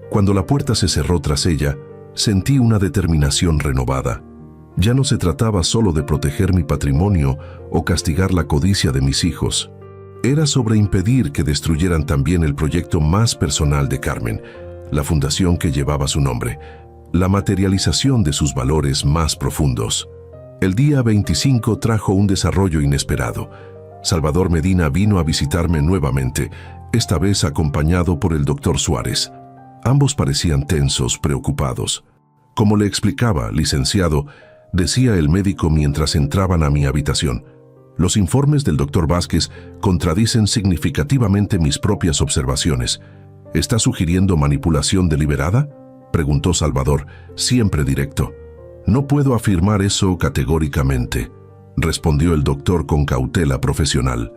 Cuando la puerta se cerró tras ella, sentí una determinación renovada. Ya no se trataba solo de proteger mi patrimonio o castigar la codicia de mis hijos. Era sobre impedir que destruyeran también el proyecto más personal de Carmen, la fundación que llevaba su nombre, la materialización de sus valores más profundos. El día 25 trajo un desarrollo inesperado. Salvador Medina vino a visitarme nuevamente, esta vez acompañado por el doctor Suárez. Ambos parecían tensos, preocupados. Como le explicaba, licenciado, decía el médico mientras entraban a mi habitación, los informes del doctor Vázquez contradicen significativamente mis propias observaciones. ¿Está sugiriendo manipulación deliberada?, preguntó Salvador, siempre directo. No puedo afirmar eso categóricamente, respondió el doctor con cautela profesional.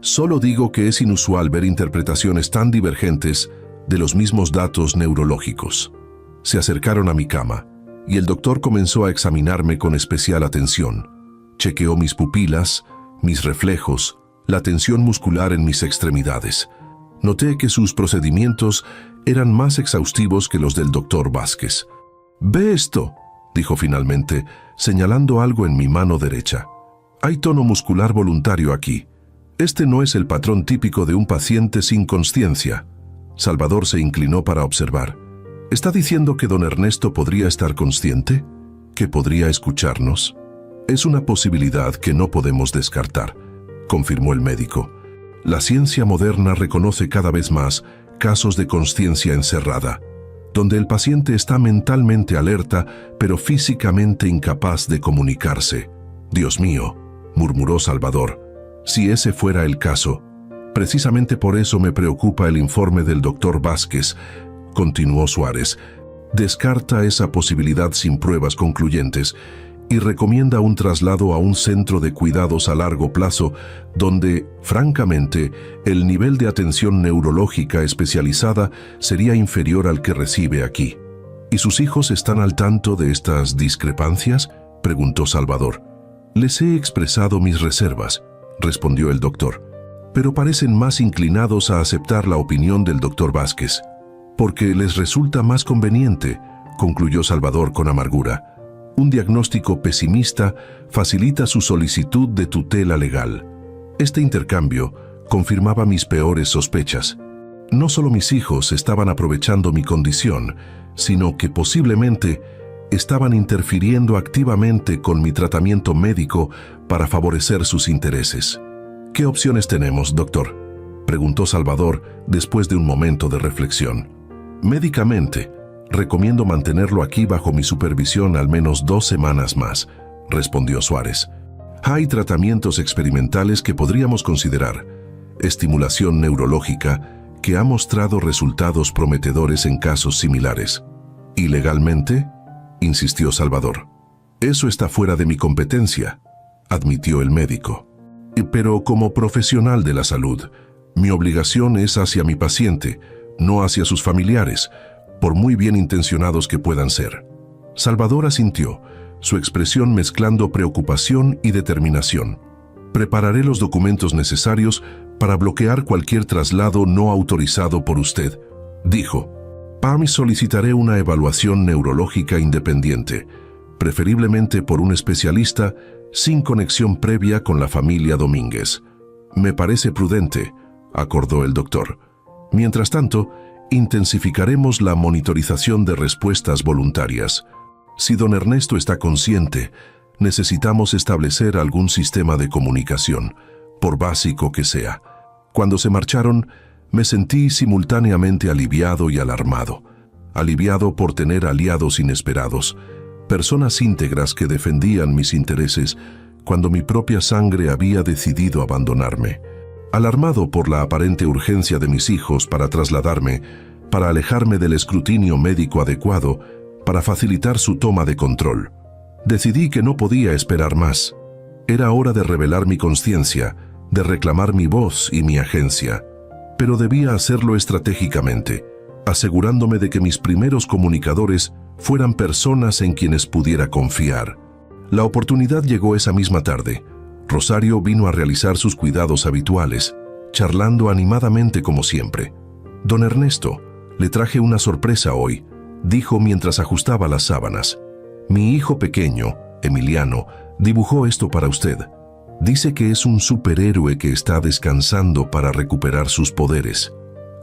Solo digo que es inusual ver interpretaciones tan divergentes de los mismos datos neurológicos. Se acercaron a mi cama y el doctor comenzó a examinarme con especial atención. Chequeó mis pupilas, mis reflejos, la tensión muscular en mis extremidades. Noté que sus procedimientos eran más exhaustivos que los del doctor Vázquez. «Ve esto», dijo finalmente, señalando algo en mi mano derecha. «Hay tono muscular voluntario aquí. Este no es el patrón típico de un paciente sin consciencia. Salvador se inclinó para observar. ¿Está diciendo que don Ernesto podría estar consciente? ¿Que podría escucharnos? Es una posibilidad que no podemos descartar, confirmó el médico. La ciencia moderna reconoce cada vez más casos de consciencia encerrada, donde el paciente está mentalmente alerta, pero físicamente incapaz de comunicarse. Dios mío, murmuró Salvador, si ese fuera el caso. Precisamente por eso me preocupa el informe del doctor Vázquez, continuó Suárez. Descarta esa posibilidad sin pruebas concluyentes y recomienda un traslado a un centro de cuidados a largo plazo donde, francamente, el nivel de atención neurológica especializada sería inferior al que recibe aquí. ¿Y sus hijos están al tanto de estas discrepancias?, preguntó Salvador. Les he expresado mis reservas, respondió el doctor, pero parecen más inclinados a aceptar la opinión del doctor Vázquez, porque les resulta más conveniente, concluyó Salvador con amargura. Un diagnóstico pesimista facilita su solicitud de tutela legal. Este intercambio confirmaba mis peores sospechas. No solo mis hijos estaban aprovechando mi condición, sino que posiblemente estaban interfiriendo activamente con mi tratamiento médico para favorecer sus intereses. ¿Qué opciones tenemos, doctor?, preguntó Salvador después de un momento de reflexión. Médicamente, recomiendo mantenerlo aquí bajo mi supervisión al menos 2 semanas más, respondió Suárez. Hay tratamientos experimentales que podríamos considerar. Estimulación neurológica que ha mostrado resultados prometedores en casos similares. ¿Y legalmente?, insistió Salvador. Eso está fuera de mi competencia, admitió el médico. Pero como profesional de la salud, mi obligación es hacia mi paciente, no hacia sus familiares, por muy bien intencionados que puedan ser. Salvador asintió, su expresión mezclando preocupación y determinación. Prepararé los documentos necesarios para bloquear cualquier traslado no autorizado por usted, dijo. Solicitaré una evaluación neurológica independiente, preferiblemente por un especialista sin conexión previa con la familia Domínguez. Me parece prudente, acordó el doctor. Mientras tanto, intensificaremos la monitorización de respuestas voluntarias. Si don Ernesto está consciente, necesitamos establecer algún sistema de comunicación, por básico que sea. Cuando se marcharon, me sentí simultáneamente aliviado y alarmado. Aliviado por tener aliados inesperados, personas íntegras que defendían mis intereses cuando mi propia sangre había decidido abandonarme. Alarmado por la aparente urgencia de mis hijos para trasladarme, para alejarme del escrutinio médico adecuado, para facilitar su toma de control. Decidí que no podía esperar más. Era hora de revelar mi conciencia, de reclamar mi voz y mi agencia. Pero debía hacerlo estratégicamente, asegurándome de que mis primeros comunicadores fueran personas en quienes pudiera confiar. La oportunidad llegó esa misma tarde. Rosario vino a realizar sus cuidados habituales, charlando animadamente como siempre. Don Ernesto, le traje una sorpresa hoy, dijo mientras ajustaba las sábanas. Mi hijo pequeño, Emiliano, dibujó esto para usted. Dice que es un superhéroe que está descansando para recuperar sus poderes.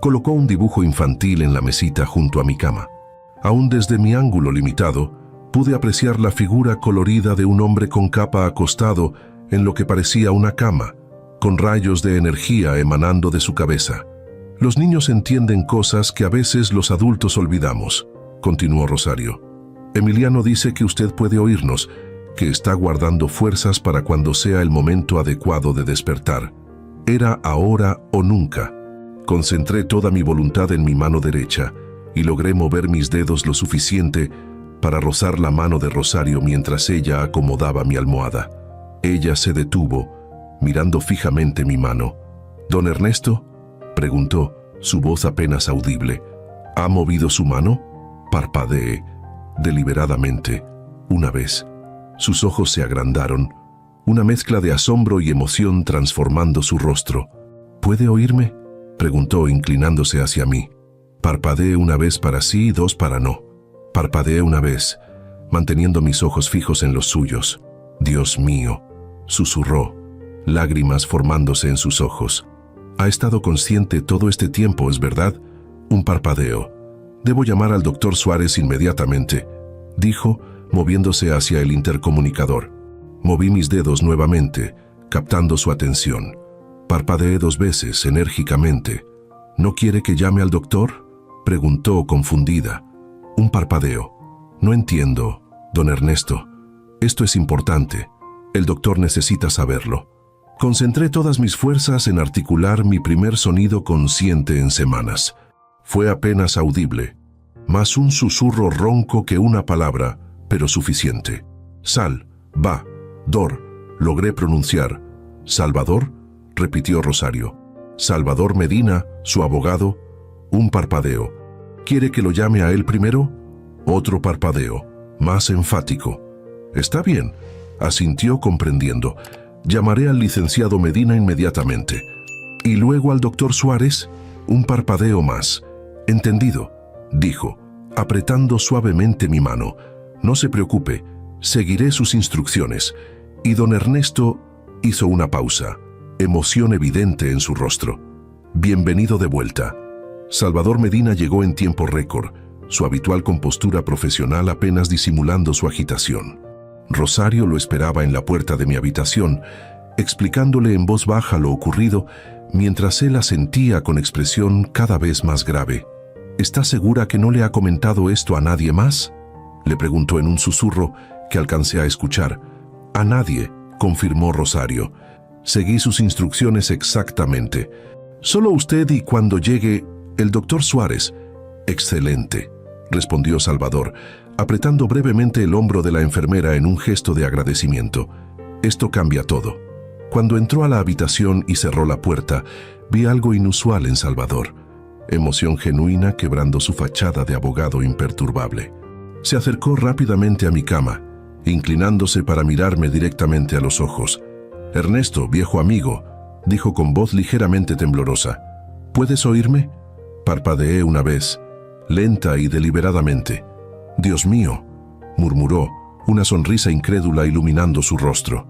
Colocó un dibujo infantil en la mesita junto a mi cama. Aún desde mi ángulo limitado, pude apreciar la figura colorida de un hombre con capa acostado en lo que parecía una cama, con rayos de energía emanando de su cabeza. Los niños entienden cosas que a veces los adultos olvidamos, continuó Rosario. Emiliano dice que usted puede oírnos, que está guardando fuerzas para cuando sea el momento adecuado de despertar. Era ahora o nunca. Concentré toda mi voluntad en mi mano derecha y logré mover mis dedos lo suficiente para rozar la mano de Rosario mientras ella acomodaba mi almohada. Ella se detuvo, mirando fijamente mi mano. «¿Don Ernesto?», preguntó, su voz apenas audible. «¿Ha movido su mano?». Parpadeé, deliberadamente, una vez. Sus ojos se agrandaron, una mezcla de asombro y emoción transformando su rostro. «¿Puede oírme?», preguntó inclinándose hacia mí. Parpadeé una vez para sí y 2 para no. Parpadeé una vez, manteniendo mis ojos fijos en los suyos. «Dios mío», susurró. lágrimas formándose en sus ojos. Ha estado consciente todo este tiempo, ¿es verdad? Un parpadeo. Debo llamar al doctor Suárez inmediatamente, dijo, moviéndose hacia el intercomunicador. Moví mis dedos nuevamente, captando su atención. Parpadeé 2 veces, enérgicamente. ¿No quiere que llame al doctor?, preguntó confundida. Un parpadeo. No entiendo, don Ernesto. Esto es importante. El doctor necesita saberlo. Concentré todas mis fuerzas en articular mi primer sonido consciente en semanas. Fue apenas audible, más un susurro ronco que una palabra, pero suficiente. Sal, va, dor, logré pronunciar. ¿Salvador?, repitió Rosario. Salvador Medina, su abogado. Un parpadeo. ¿Quiere que lo llame a él primero? Otro parpadeo, más enfático. Está bien, asintió comprendiendo. Llamaré al licenciado Medina inmediatamente. Y luego al doctor Suárez. Un parpadeo más. Entendido, dijo, apretando suavemente mi mano. No se preocupe, seguiré sus instrucciones. Y don Ernesto hizo una pausa, emoción evidente en su rostro. Bienvenido de vuelta. Salvador Medina llegó en tiempo récord, su habitual compostura profesional apenas disimulando su agitación. Rosario lo esperaba en la puerta de mi habitación, explicándole en voz baja lo ocurrido, mientras él asentía con expresión cada vez más grave. ¿Está segura que no le ha comentado esto a nadie más?, le preguntó en un susurro que alcancé a escuchar. A nadie, confirmó Rosario. Seguí sus instrucciones exactamente. Solo usted y cuando llegue el doctor Suárez. Excelente, respondió Salvador, apretando brevemente el hombro de la enfermera en un gesto de agradecimiento. Esto cambia todo. Cuando entró a la habitación y cerró la puerta, vi algo inusual en Salvador. Emoción genuina quebrando su fachada de abogado imperturbable. Se acercó rápidamente a mi cama, inclinándose para mirarme directamente a los ojos. Ernesto, viejo amigo, dijo con voz ligeramente temblorosa. ¿Puedes oírme? Parpadeé una vez, lenta y deliberadamente. Dios mío, murmuró, una sonrisa incrédula iluminando su rostro.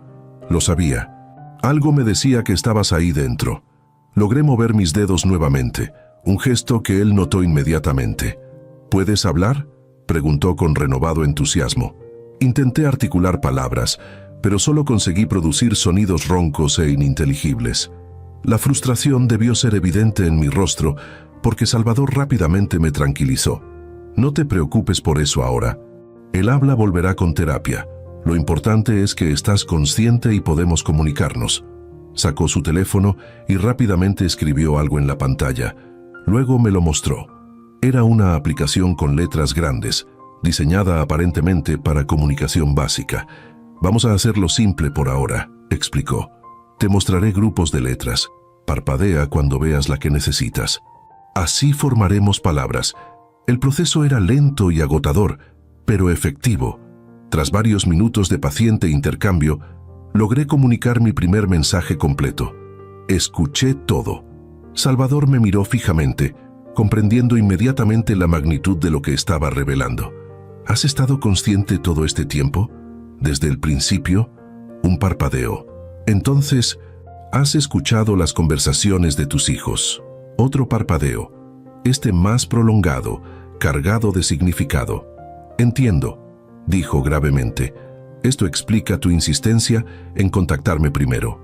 Lo sabía. Algo me decía que estabas ahí dentro. Logré mover mis dedos nuevamente, un gesto que él notó inmediatamente. ¿Puedes hablar?, preguntó con renovado entusiasmo. Intenté articular palabras, pero solo conseguí producir sonidos roncos e ininteligibles. La frustración debió ser evidente en mi rostro, porque Salvador rápidamente me tranquilizó. No te preocupes por eso ahora. El habla volverá con terapia. Lo importante es que estás consciente y podemos comunicarnos. Sacó su teléfono y rápidamente escribió algo en la pantalla. Luego me lo mostró. Era una aplicación con letras grandes, diseñada aparentemente para comunicación básica. Vamos a hacerlo simple por ahora, explicó. Te mostraré grupos de letras. Parpadea cuando veas la que necesitas. Así formaremos palabras. El proceso era lento y agotador, pero efectivo. Tras varios minutos de paciente intercambio, logré comunicar mi primer mensaje completo. Escuché todo. Salvador me miró fijamente, comprendiendo inmediatamente la magnitud de lo que estaba revelando. ¿Has estado consciente todo este tiempo? ¿Desde el principio? Un parpadeo. Entonces, ¿has escuchado las conversaciones de tus hijos? Otro parpadeo. Este más prolongado, cargado de significado. Entiendo, dijo gravemente. Esto explica tu insistencia en contactarme primero.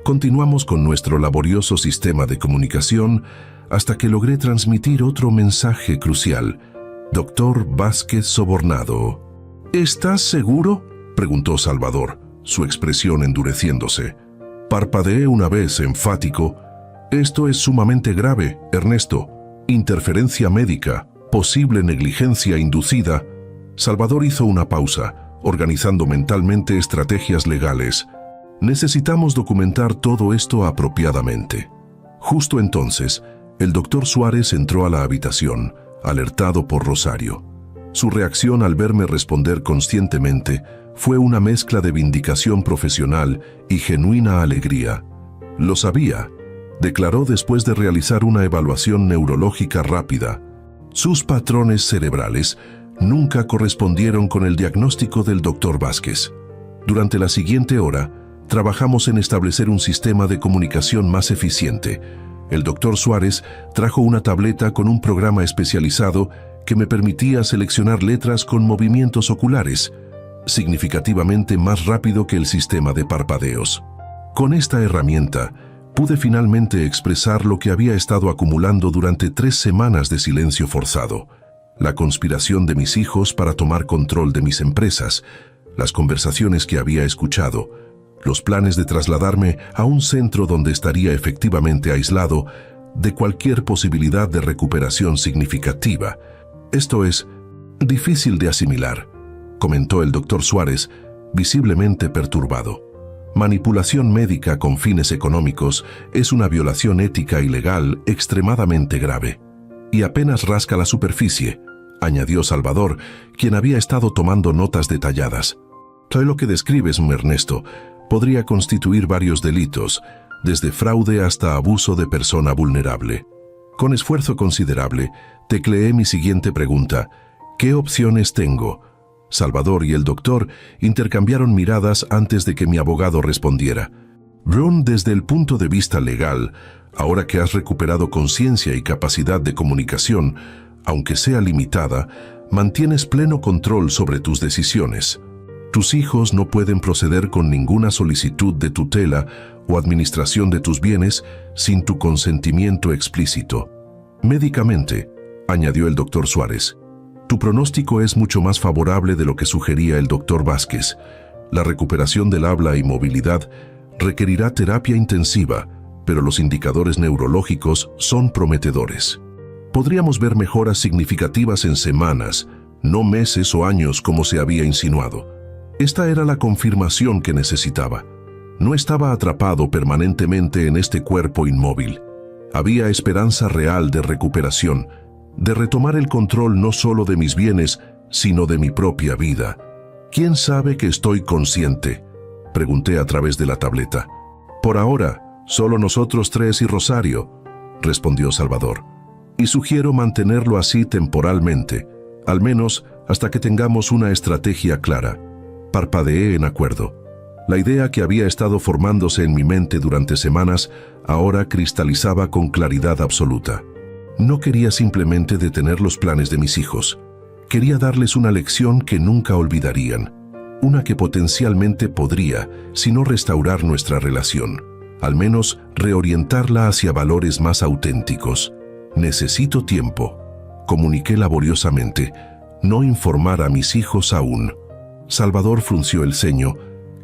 Continuamos con nuestro laborioso sistema de comunicación hasta que logré transmitir otro mensaje crucial. Doctor Vázquez Sobornado. ¿Estás seguro?, preguntó Salvador, su expresión endureciéndose. Parpadeé una vez, enfático. Esto es sumamente grave, Ernesto. Interferencia médica, posible negligencia inducida. Salvador hizo una pausa, organizando mentalmente estrategias legales. Necesitamos documentar todo esto apropiadamente. Justo entonces, el doctor Suárez entró a la habitación, alertado por Rosario. Su reacción al verme responder conscientemente fue una mezcla de vindicación profesional y genuina alegría. Lo sabía, declaró después de realizar una evaluación neurológica rápida. Sus patrones cerebrales nunca correspondieron con el diagnóstico del doctor Vázquez. Durante la siguiente hora, trabajamos en establecer un sistema de comunicación más eficiente. El doctor Suárez trajo una tableta con un programa especializado que me permitía seleccionar letras con movimientos oculares, significativamente más rápido que el sistema de parpadeos. Con esta herramienta, pude finalmente expresar lo que había estado acumulando durante 3 semanas de silencio forzado: la conspiración de mis hijos para tomar control de mis empresas, las conversaciones que había escuchado, los planes de trasladarme a un centro donde estaría efectivamente aislado de cualquier posibilidad de recuperación significativa. Esto es difícil de asimilar, comentó el doctor Suárez, visiblemente perturbado. Manipulación médica con fines económicos es una violación ética y legal extremadamente grave. Y apenas rasca la superficie, añadió Salvador, quien había estado tomando notas detalladas. Todo lo que describes, Ernesto, podría constituir varios delitos, desde fraude hasta abuso de persona vulnerable. Con esfuerzo considerable, tecleé mi siguiente pregunta: ¿qué opciones tengo? Salvador y el doctor intercambiaron miradas antes de que mi abogado respondiera. Ron, desde el punto de vista legal, ahora que has recuperado conciencia y capacidad de comunicación, aunque sea limitada, mantienes pleno control sobre tus decisiones. Tus hijos no pueden proceder con ninguna solicitud de tutela o administración de tus bienes sin tu consentimiento explícito. Médicamente, añadió el doctor Suárez, tu pronóstico es mucho más favorable de lo que sugería el doctor Vázquez. La recuperación del habla y movilidad requerirá terapia intensiva, pero los indicadores neurológicos son prometedores. Podríamos ver mejoras significativas en semanas, no meses o años como se había insinuado. Esta era la confirmación que necesitaba. No estaba atrapado permanentemente en este cuerpo inmóvil. Había esperanza real de recuperación, de retomar el control no solo de mis bienes, sino de mi propia vida. ¿Quién sabe que estoy consciente?, pregunté a través de la tableta. Por ahora, solo nosotros 3 y Rosario, respondió Salvador. Y sugiero mantenerlo así temporalmente, al menos hasta que tengamos una estrategia clara. Parpadeé en acuerdo. La idea que había estado formándose en mi mente durante semanas ahora cristalizaba con claridad absoluta. No quería simplemente detener los planes de mis hijos. Quería darles una lección que nunca olvidarían, una que potencialmente podría, si no restaurar nuestra relación, al menos reorientarla hacia valores más auténticos. Necesito tiempo, comuniqué laboriosamente, no informar a mis hijos aún. Salvador frunció el ceño,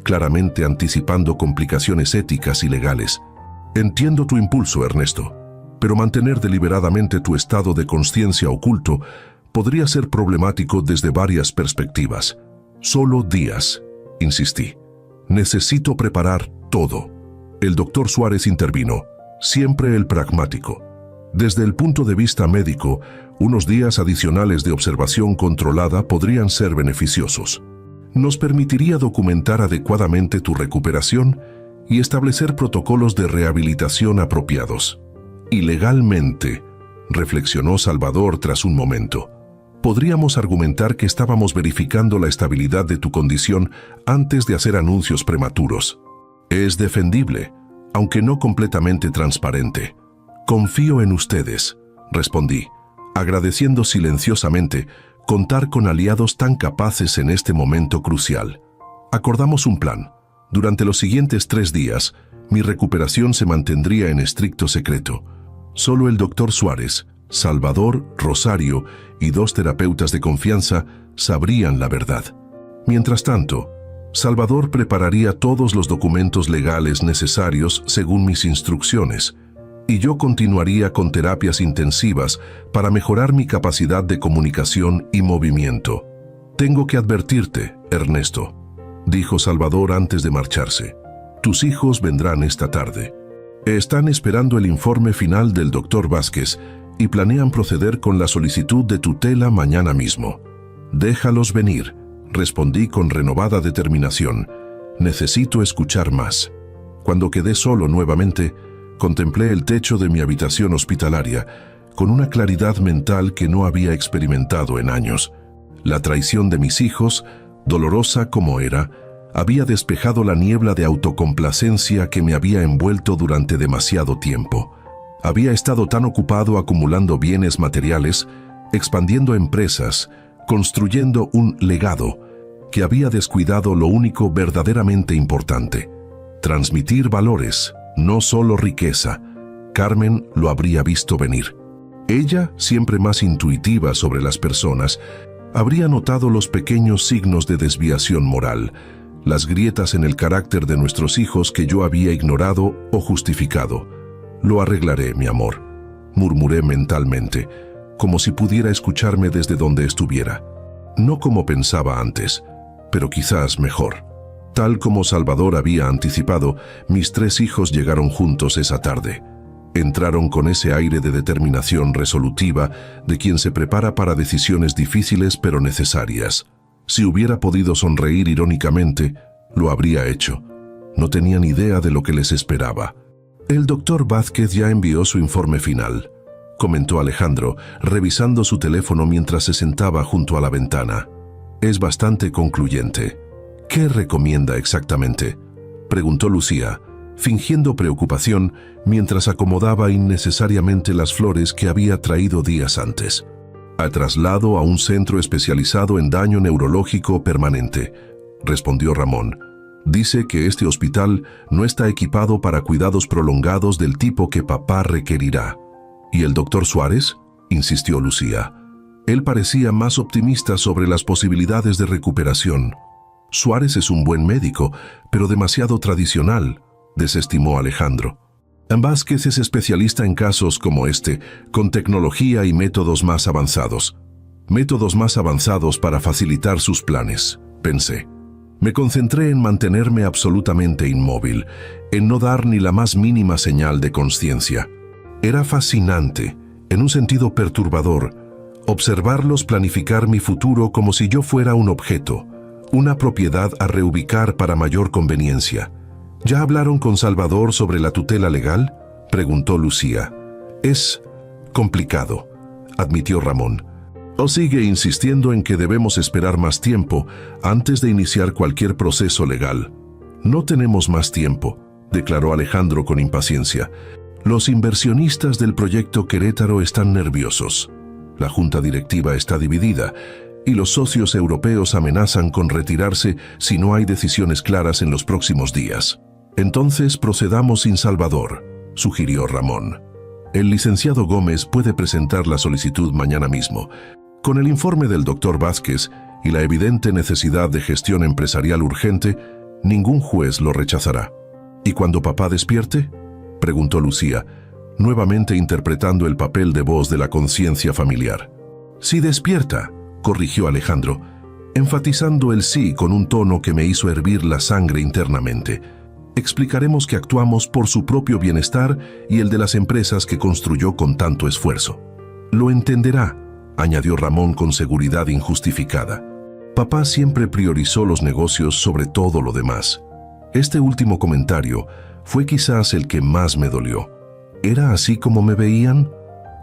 claramente anticipando complicaciones éticas y legales. Entiendo tu impulso, Ernesto, pero mantener deliberadamente tu estado de consciencia oculto podría ser problemático desde varias perspectivas. Solo días, insistí. Necesito preparar todo. El doctor Suárez intervino, siempre el pragmático. Desde el punto de vista médico, unos días adicionales de observación controlada podrían ser beneficiosos. Nos permitiría documentar adecuadamente tu recuperación y establecer protocolos de rehabilitación apropiados. Y legalmente, reflexionó Salvador tras un momento, podríamos argumentar que estábamos verificando la estabilidad de tu condición antes de hacer anuncios prematuros. Es defendible, aunque no completamente transparente. Confío en ustedes, respondí, agradeciendo silenciosamente contar con aliados tan capaces en este momento crucial. Acordamos un plan. Durante los siguientes 3 días, mi recuperación se mantendría en estricto secreto. Solo el doctor Suárez, Salvador, Rosario y 2 terapeutas de confianza sabrían la verdad. Mientras tanto, Salvador prepararía todos los documentos legales necesarios según mis instrucciones, y yo continuaría con terapias intensivas para mejorar mi capacidad de comunicación y movimiento. Tengo que advertirte, Ernesto, dijo Salvador antes de marcharse. Tus hijos vendrán esta tarde. Están esperando el informe final del doctor Vázquez y planean proceder con la solicitud de tutela mañana mismo. Déjalos venir, respondí con renovada determinación. Necesito escuchar más. Cuando quedé solo nuevamente, contemplé el techo de mi habitación hospitalaria con una claridad mental que no había experimentado en años. La traición de mis hijos, dolorosa como era, había despejado la niebla de autocomplacencia que me había envuelto durante demasiado tiempo. Había estado tan ocupado acumulando bienes materiales, expandiendo empresas, construyendo un legado, que había descuidado lo único verdaderamente importante: transmitir valores, no solo riqueza. Carmen lo habría visto venir. Ella, siempre más intuitiva sobre las personas, habría notado los pequeños signos de desviación moral, las grietas en el carácter de nuestros hijos que yo había ignorado o justificado. «Lo arreglaré, mi amor», murmuré mentalmente, como si pudiera escucharme desde donde estuviera. No como pensaba antes, pero quizás mejor. Tal como Salvador había anticipado, mis 3 hijos llegaron juntos esa tarde. Entraron con ese aire de determinación resolutiva de quien se prepara para decisiones difíciles pero necesarias. Si hubiera podido sonreír irónicamente, lo habría hecho. No tenían idea de lo que les esperaba. «El doctor Vázquez ya envió su informe final», comentó Alejandro, revisando su teléfono mientras se sentaba junto a la ventana. «Es bastante concluyente». «¿Qué recomienda exactamente?», preguntó Lucía, fingiendo preocupación mientras acomodaba innecesariamente las flores que había traído días antes. «A traslado a un centro especializado en daño neurológico permanente», respondió Ramón. «Dice que este hospital no está equipado para cuidados prolongados del tipo que papá requerirá». «¿Y el doctor Suárez?», insistió Lucía. Él parecía más optimista sobre las posibilidades de recuperación. «Suárez es un buen médico, pero demasiado tradicional», desestimó Alejandro. «Vázquez es especialista en casos como este, con tecnología y métodos más avanzados». «Métodos más avanzados para facilitar sus planes», pensé. Me concentré en mantenerme absolutamente inmóvil, en no dar ni la más mínima señal de consciencia. Era fascinante, en un sentido perturbador, observarlos planificar mi futuro como si yo fuera un objeto, una propiedad a reubicar para mayor conveniencia. «¿Ya hablaron con Salvador sobre la tutela legal?», preguntó Lucía. «Es complicado», admitió Ramón. «O sigue insistiendo en que debemos esperar más tiempo antes de iniciar cualquier proceso legal». «No tenemos más tiempo», declaró Alejandro con impaciencia. «Los inversionistas del proyecto Querétaro están nerviosos. La junta directiva está dividida y los socios europeos amenazan con retirarse si no hay decisiones claras en los próximos días». «Entonces procedamos sin Salvador», sugirió Ramón. «El licenciado Gómez puede presentar la solicitud mañana mismo. Con el informe del doctor Vázquez y la evidente necesidad de gestión empresarial urgente, ningún juez lo rechazará». «¿Y cuando papá despierte?», preguntó Lucía, nuevamente interpretando el papel de voz de la conciencia familiar. «Si despierta», corrigió Alejandro, enfatizando el sí con un tono que me hizo hervir la sangre internamente. «Explicaremos que actuamos por su propio bienestar y el de las empresas que construyó con tanto esfuerzo». «Lo entenderá», añadió Ramón con seguridad injustificada. «Papá siempre priorizó los negocios sobre todo lo demás». Este último comentario fue quizás el que más me dolió. ¿Era así como me veían?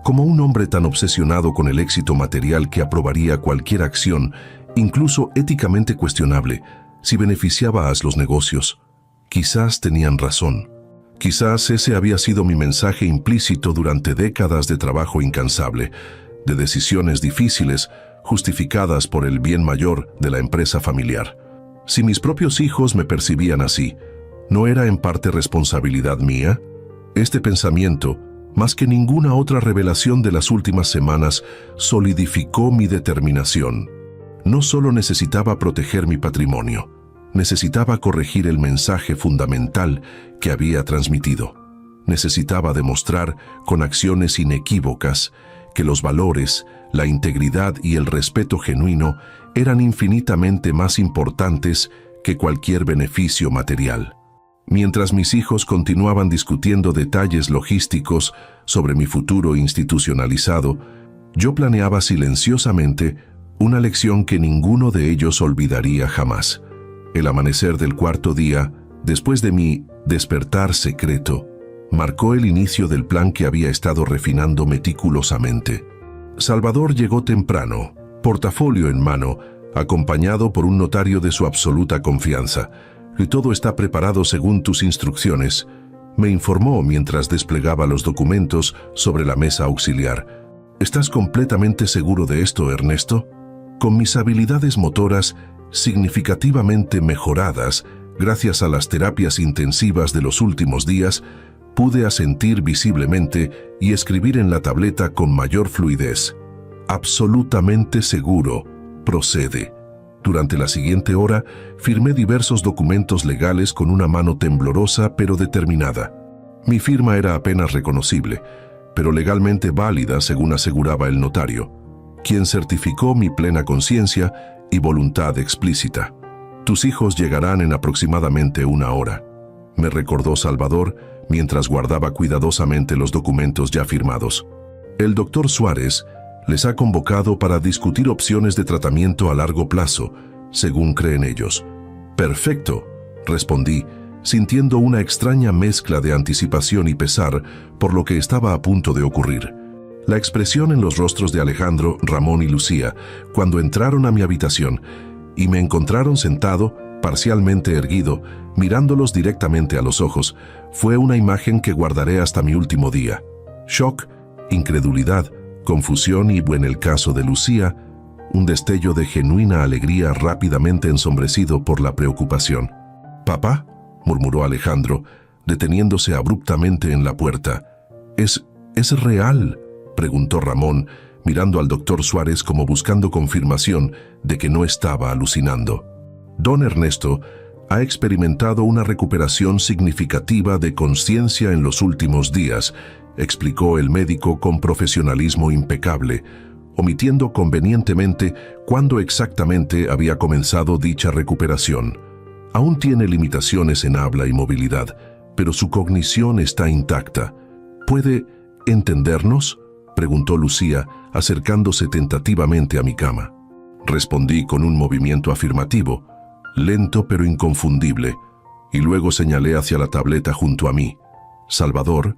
¿Como un hombre tan obsesionado con el éxito material que aprobaría cualquier acción, incluso éticamente cuestionable, si beneficiaba a los negocios? Quizás tenían razón. Quizás ese había sido mi mensaje implícito durante décadas de trabajo incansable, de decisiones difíciles, justificadas por el bien mayor de la empresa familiar. Si mis propios hijos me percibían así, ¿no era en parte responsabilidad mía? Este pensamiento, más que ninguna otra revelación de las últimas semanas, solidificó mi determinación. No solo necesitaba proteger mi patrimonio, necesitaba corregir el mensaje fundamental que había transmitido. Necesitaba demostrar con acciones inequívocas que los valores, la integridad y el respeto genuino eran infinitamente más importantes que cualquier beneficio material. Mientras mis hijos continuaban discutiendo detalles logísticos sobre mi futuro institucionalizado, yo planeaba silenciosamente una lección que ninguno de ellos olvidaría jamás. El amanecer del 4º día, después de mi despertar secreto, marcó el inicio del plan que había estado refinando meticulosamente. Salvador llegó temprano, portafolio en mano, acompañado por un notario de su absoluta confianza. Y todo está preparado según tus instrucciones, me informó mientras desplegaba los documentos sobre la mesa auxiliar. ¿Estás completamente seguro de esto, Ernesto? Con mis habilidades motoras significativamente mejoradas, gracias a las terapias intensivas de los últimos días, pude asentir visiblemente y escribir en la tableta con mayor fluidez. Absolutamente seguro. Procede. Durante la siguiente hora, firmé diversos documentos legales con una mano temblorosa pero determinada. Mi firma era apenas reconocible, pero legalmente válida según aseguraba el notario, quien certificó mi plena conciencia y voluntad explícita. Tus hijos llegarán en aproximadamente 1 hora, me recordó Salvador mientras guardaba cuidadosamente los documentos ya firmados. El doctor Suárez les ha convocado para discutir opciones de tratamiento a largo plazo, según creen ellos. Perfecto, respondí, sintiendo una extraña mezcla de anticipación y pesar por lo que estaba a punto de ocurrir. La expresión en los rostros de Alejandro, Ramón y Lucía, cuando entraron a mi habitación y me encontraron sentado, parcialmente erguido, mirándolos directamente a los ojos, fue una imagen que guardaré hasta mi último día. Shock, incredulidad, confusión y, en el caso de Lucía, un destello de genuina alegría rápidamente ensombrecido por la preocupación. «¿Papá?», murmuró Alejandro, deteniéndose abruptamente en la puerta. ¿Es real?», preguntó Ramón, mirando al doctor Suárez como buscando confirmación de que no estaba alucinando. Don Ernesto ha experimentado una recuperación significativa de conciencia en los últimos días, explicó el médico con profesionalismo impecable, omitiendo convenientemente cuándo exactamente había comenzado dicha recuperación. Aún tiene limitaciones en habla y movilidad, pero su cognición está intacta. ¿Puede entendernos?, preguntó Lucía, acercándose tentativamente a mi cama. Respondí con un movimiento afirmativo, lento pero inconfundible, y luego señalé hacia la tableta junto a mí. Salvador,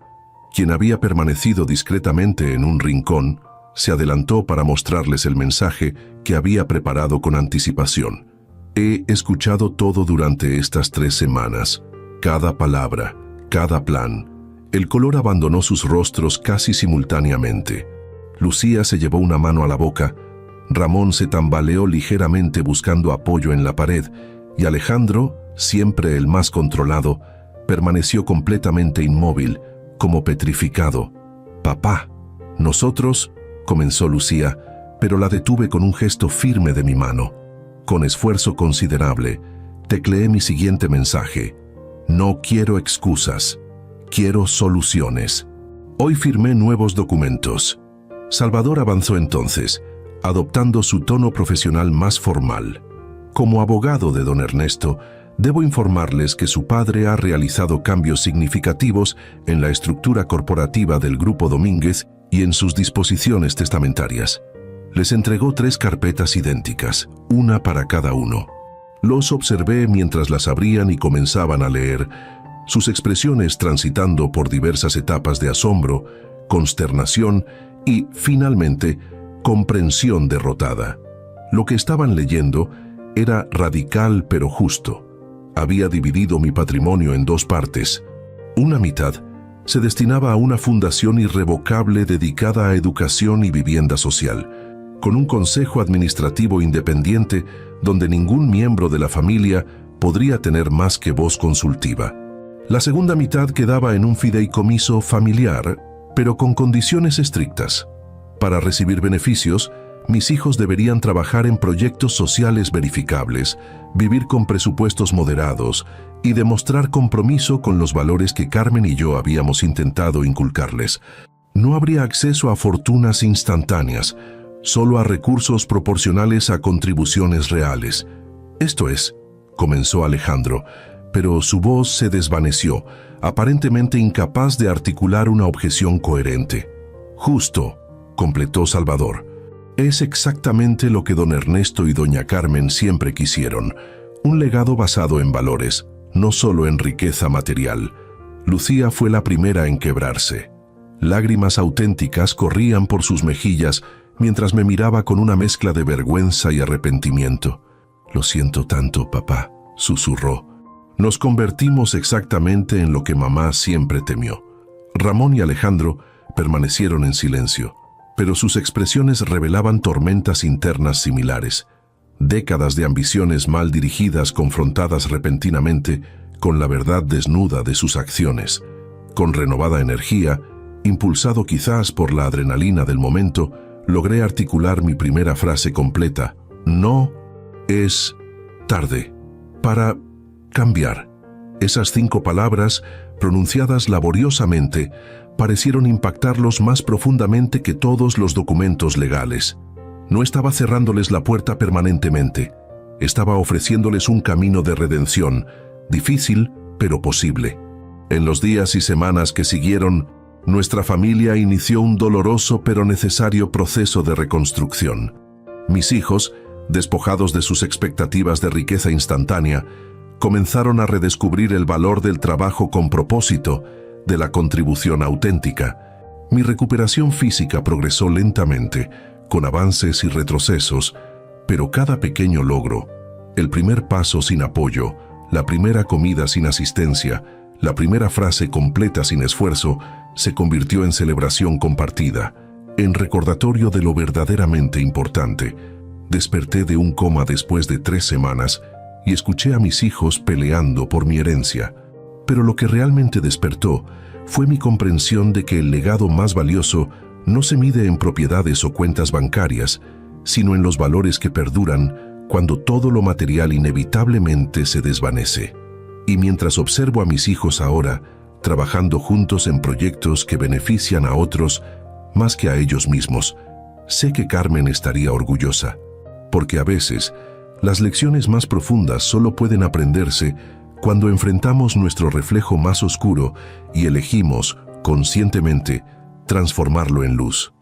quien había permanecido discretamente en un rincón, se adelantó para mostrarles el mensaje que había preparado con anticipación. He escuchado todo durante estas 3 semanas, cada palabra, cada plan. El color abandonó sus rostros casi simultáneamente. Lucía se llevó una mano a la boca, Ramón se tambaleó ligeramente buscando apoyo en la pared, y Alejandro, siempre el más controlado, permaneció completamente inmóvil, como petrificado. «Papá, nosotros», comenzó Lucía, pero la detuve con un gesto firme de mi mano. Con esfuerzo considerable, tecleé mi siguiente mensaje. «No quiero excusas, quiero soluciones». Hoy firmé nuevos documentos. Salvador avanzó entonces, adoptando su tono profesional más formal. Como abogado de don Ernesto, debo informarles que su padre ha realizado cambios significativos en la estructura corporativa del Grupo Domínguez y en sus disposiciones testamentarias. Les entregó 3 carpetas idénticas, una para cada uno. Los observé mientras las abrían y comenzaban a leer, sus expresiones transitando por diversas etapas de asombro, consternación y, finalmente, comprensión derrotada. Lo que estaban leyendo era radical pero justo. Había dividido mi patrimonio en 2 partes. Una mitad se destinaba a una fundación irrevocable dedicada a educación y vivienda social, con un consejo administrativo independiente donde ningún miembro de la familia podría tener más que voz consultiva. La segunda mitad quedaba en un fideicomiso familiar, pero con condiciones estrictas. Para recibir beneficios, mis hijos deberían trabajar en proyectos sociales verificables, vivir con presupuestos moderados y demostrar compromiso con los valores que Carmen y yo habíamos intentado inculcarles. No habría acceso a fortunas instantáneas, solo a recursos proporcionales a contribuciones reales. Esto es, comenzó Alejandro, pero su voz se desvaneció, aparentemente incapaz de articular una objeción coherente. Justo, completó Salvador. Es exactamente lo que don Ernesto y doña Carmen siempre quisieron, un legado basado en valores, no solo en riqueza material. Lucía fue la primera en quebrarse. Lágrimas auténticas corrían por sus mejillas mientras me miraba con una mezcla de vergüenza y arrepentimiento. «Lo siento tanto, papá», susurró. Nos convertimos exactamente en lo que mamá siempre temió. Ramón y Alejandro permanecieron en silencio, pero sus expresiones revelaban tormentas internas similares. Décadas de ambiciones mal dirigidas confrontadas repentinamente con la verdad desnuda de sus acciones. Con renovada energía, impulsado quizás por la adrenalina del momento, logré articular mi primera frase completa. «No es tarde para cambiar». Esas 5 palabras, pronunciadas laboriosamente, parecieron impactarlos más profundamente que todos los documentos legales. No estaba cerrándoles la puerta permanentemente. Estaba ofreciéndoles un camino de redención, difícil pero posible. En los días y semanas que siguieron, nuestra familia inició un doloroso pero necesario proceso de reconstrucción. Mis hijos, despojados de sus expectativas de riqueza instantánea, comenzaron a redescubrir el valor del trabajo con propósito, de la contribución auténtica. Mi recuperación física progresó lentamente, con avances y retrocesos, pero cada pequeño logro, el primer paso sin apoyo, la primera comida sin asistencia, la primera frase completa sin esfuerzo, se convirtió en celebración compartida, en recordatorio de lo verdaderamente importante. Desperté de un coma después de 3 semanas y escuché a mis hijos peleando por mi herencia. Pero lo que realmente despertó fue mi comprensión de que el legado más valioso no se mide en propiedades o cuentas bancarias, sino en los valores que perduran cuando todo lo material inevitablemente se desvanece. Y mientras observo a mis hijos ahora, trabajando juntos en proyectos que benefician a otros más que a ellos mismos, sé que Carmen estaría orgullosa, porque a veces las lecciones más profundas solo pueden aprenderse cuando enfrentamos nuestro reflejo más oscuro y elegimos, conscientemente, transformarlo en luz.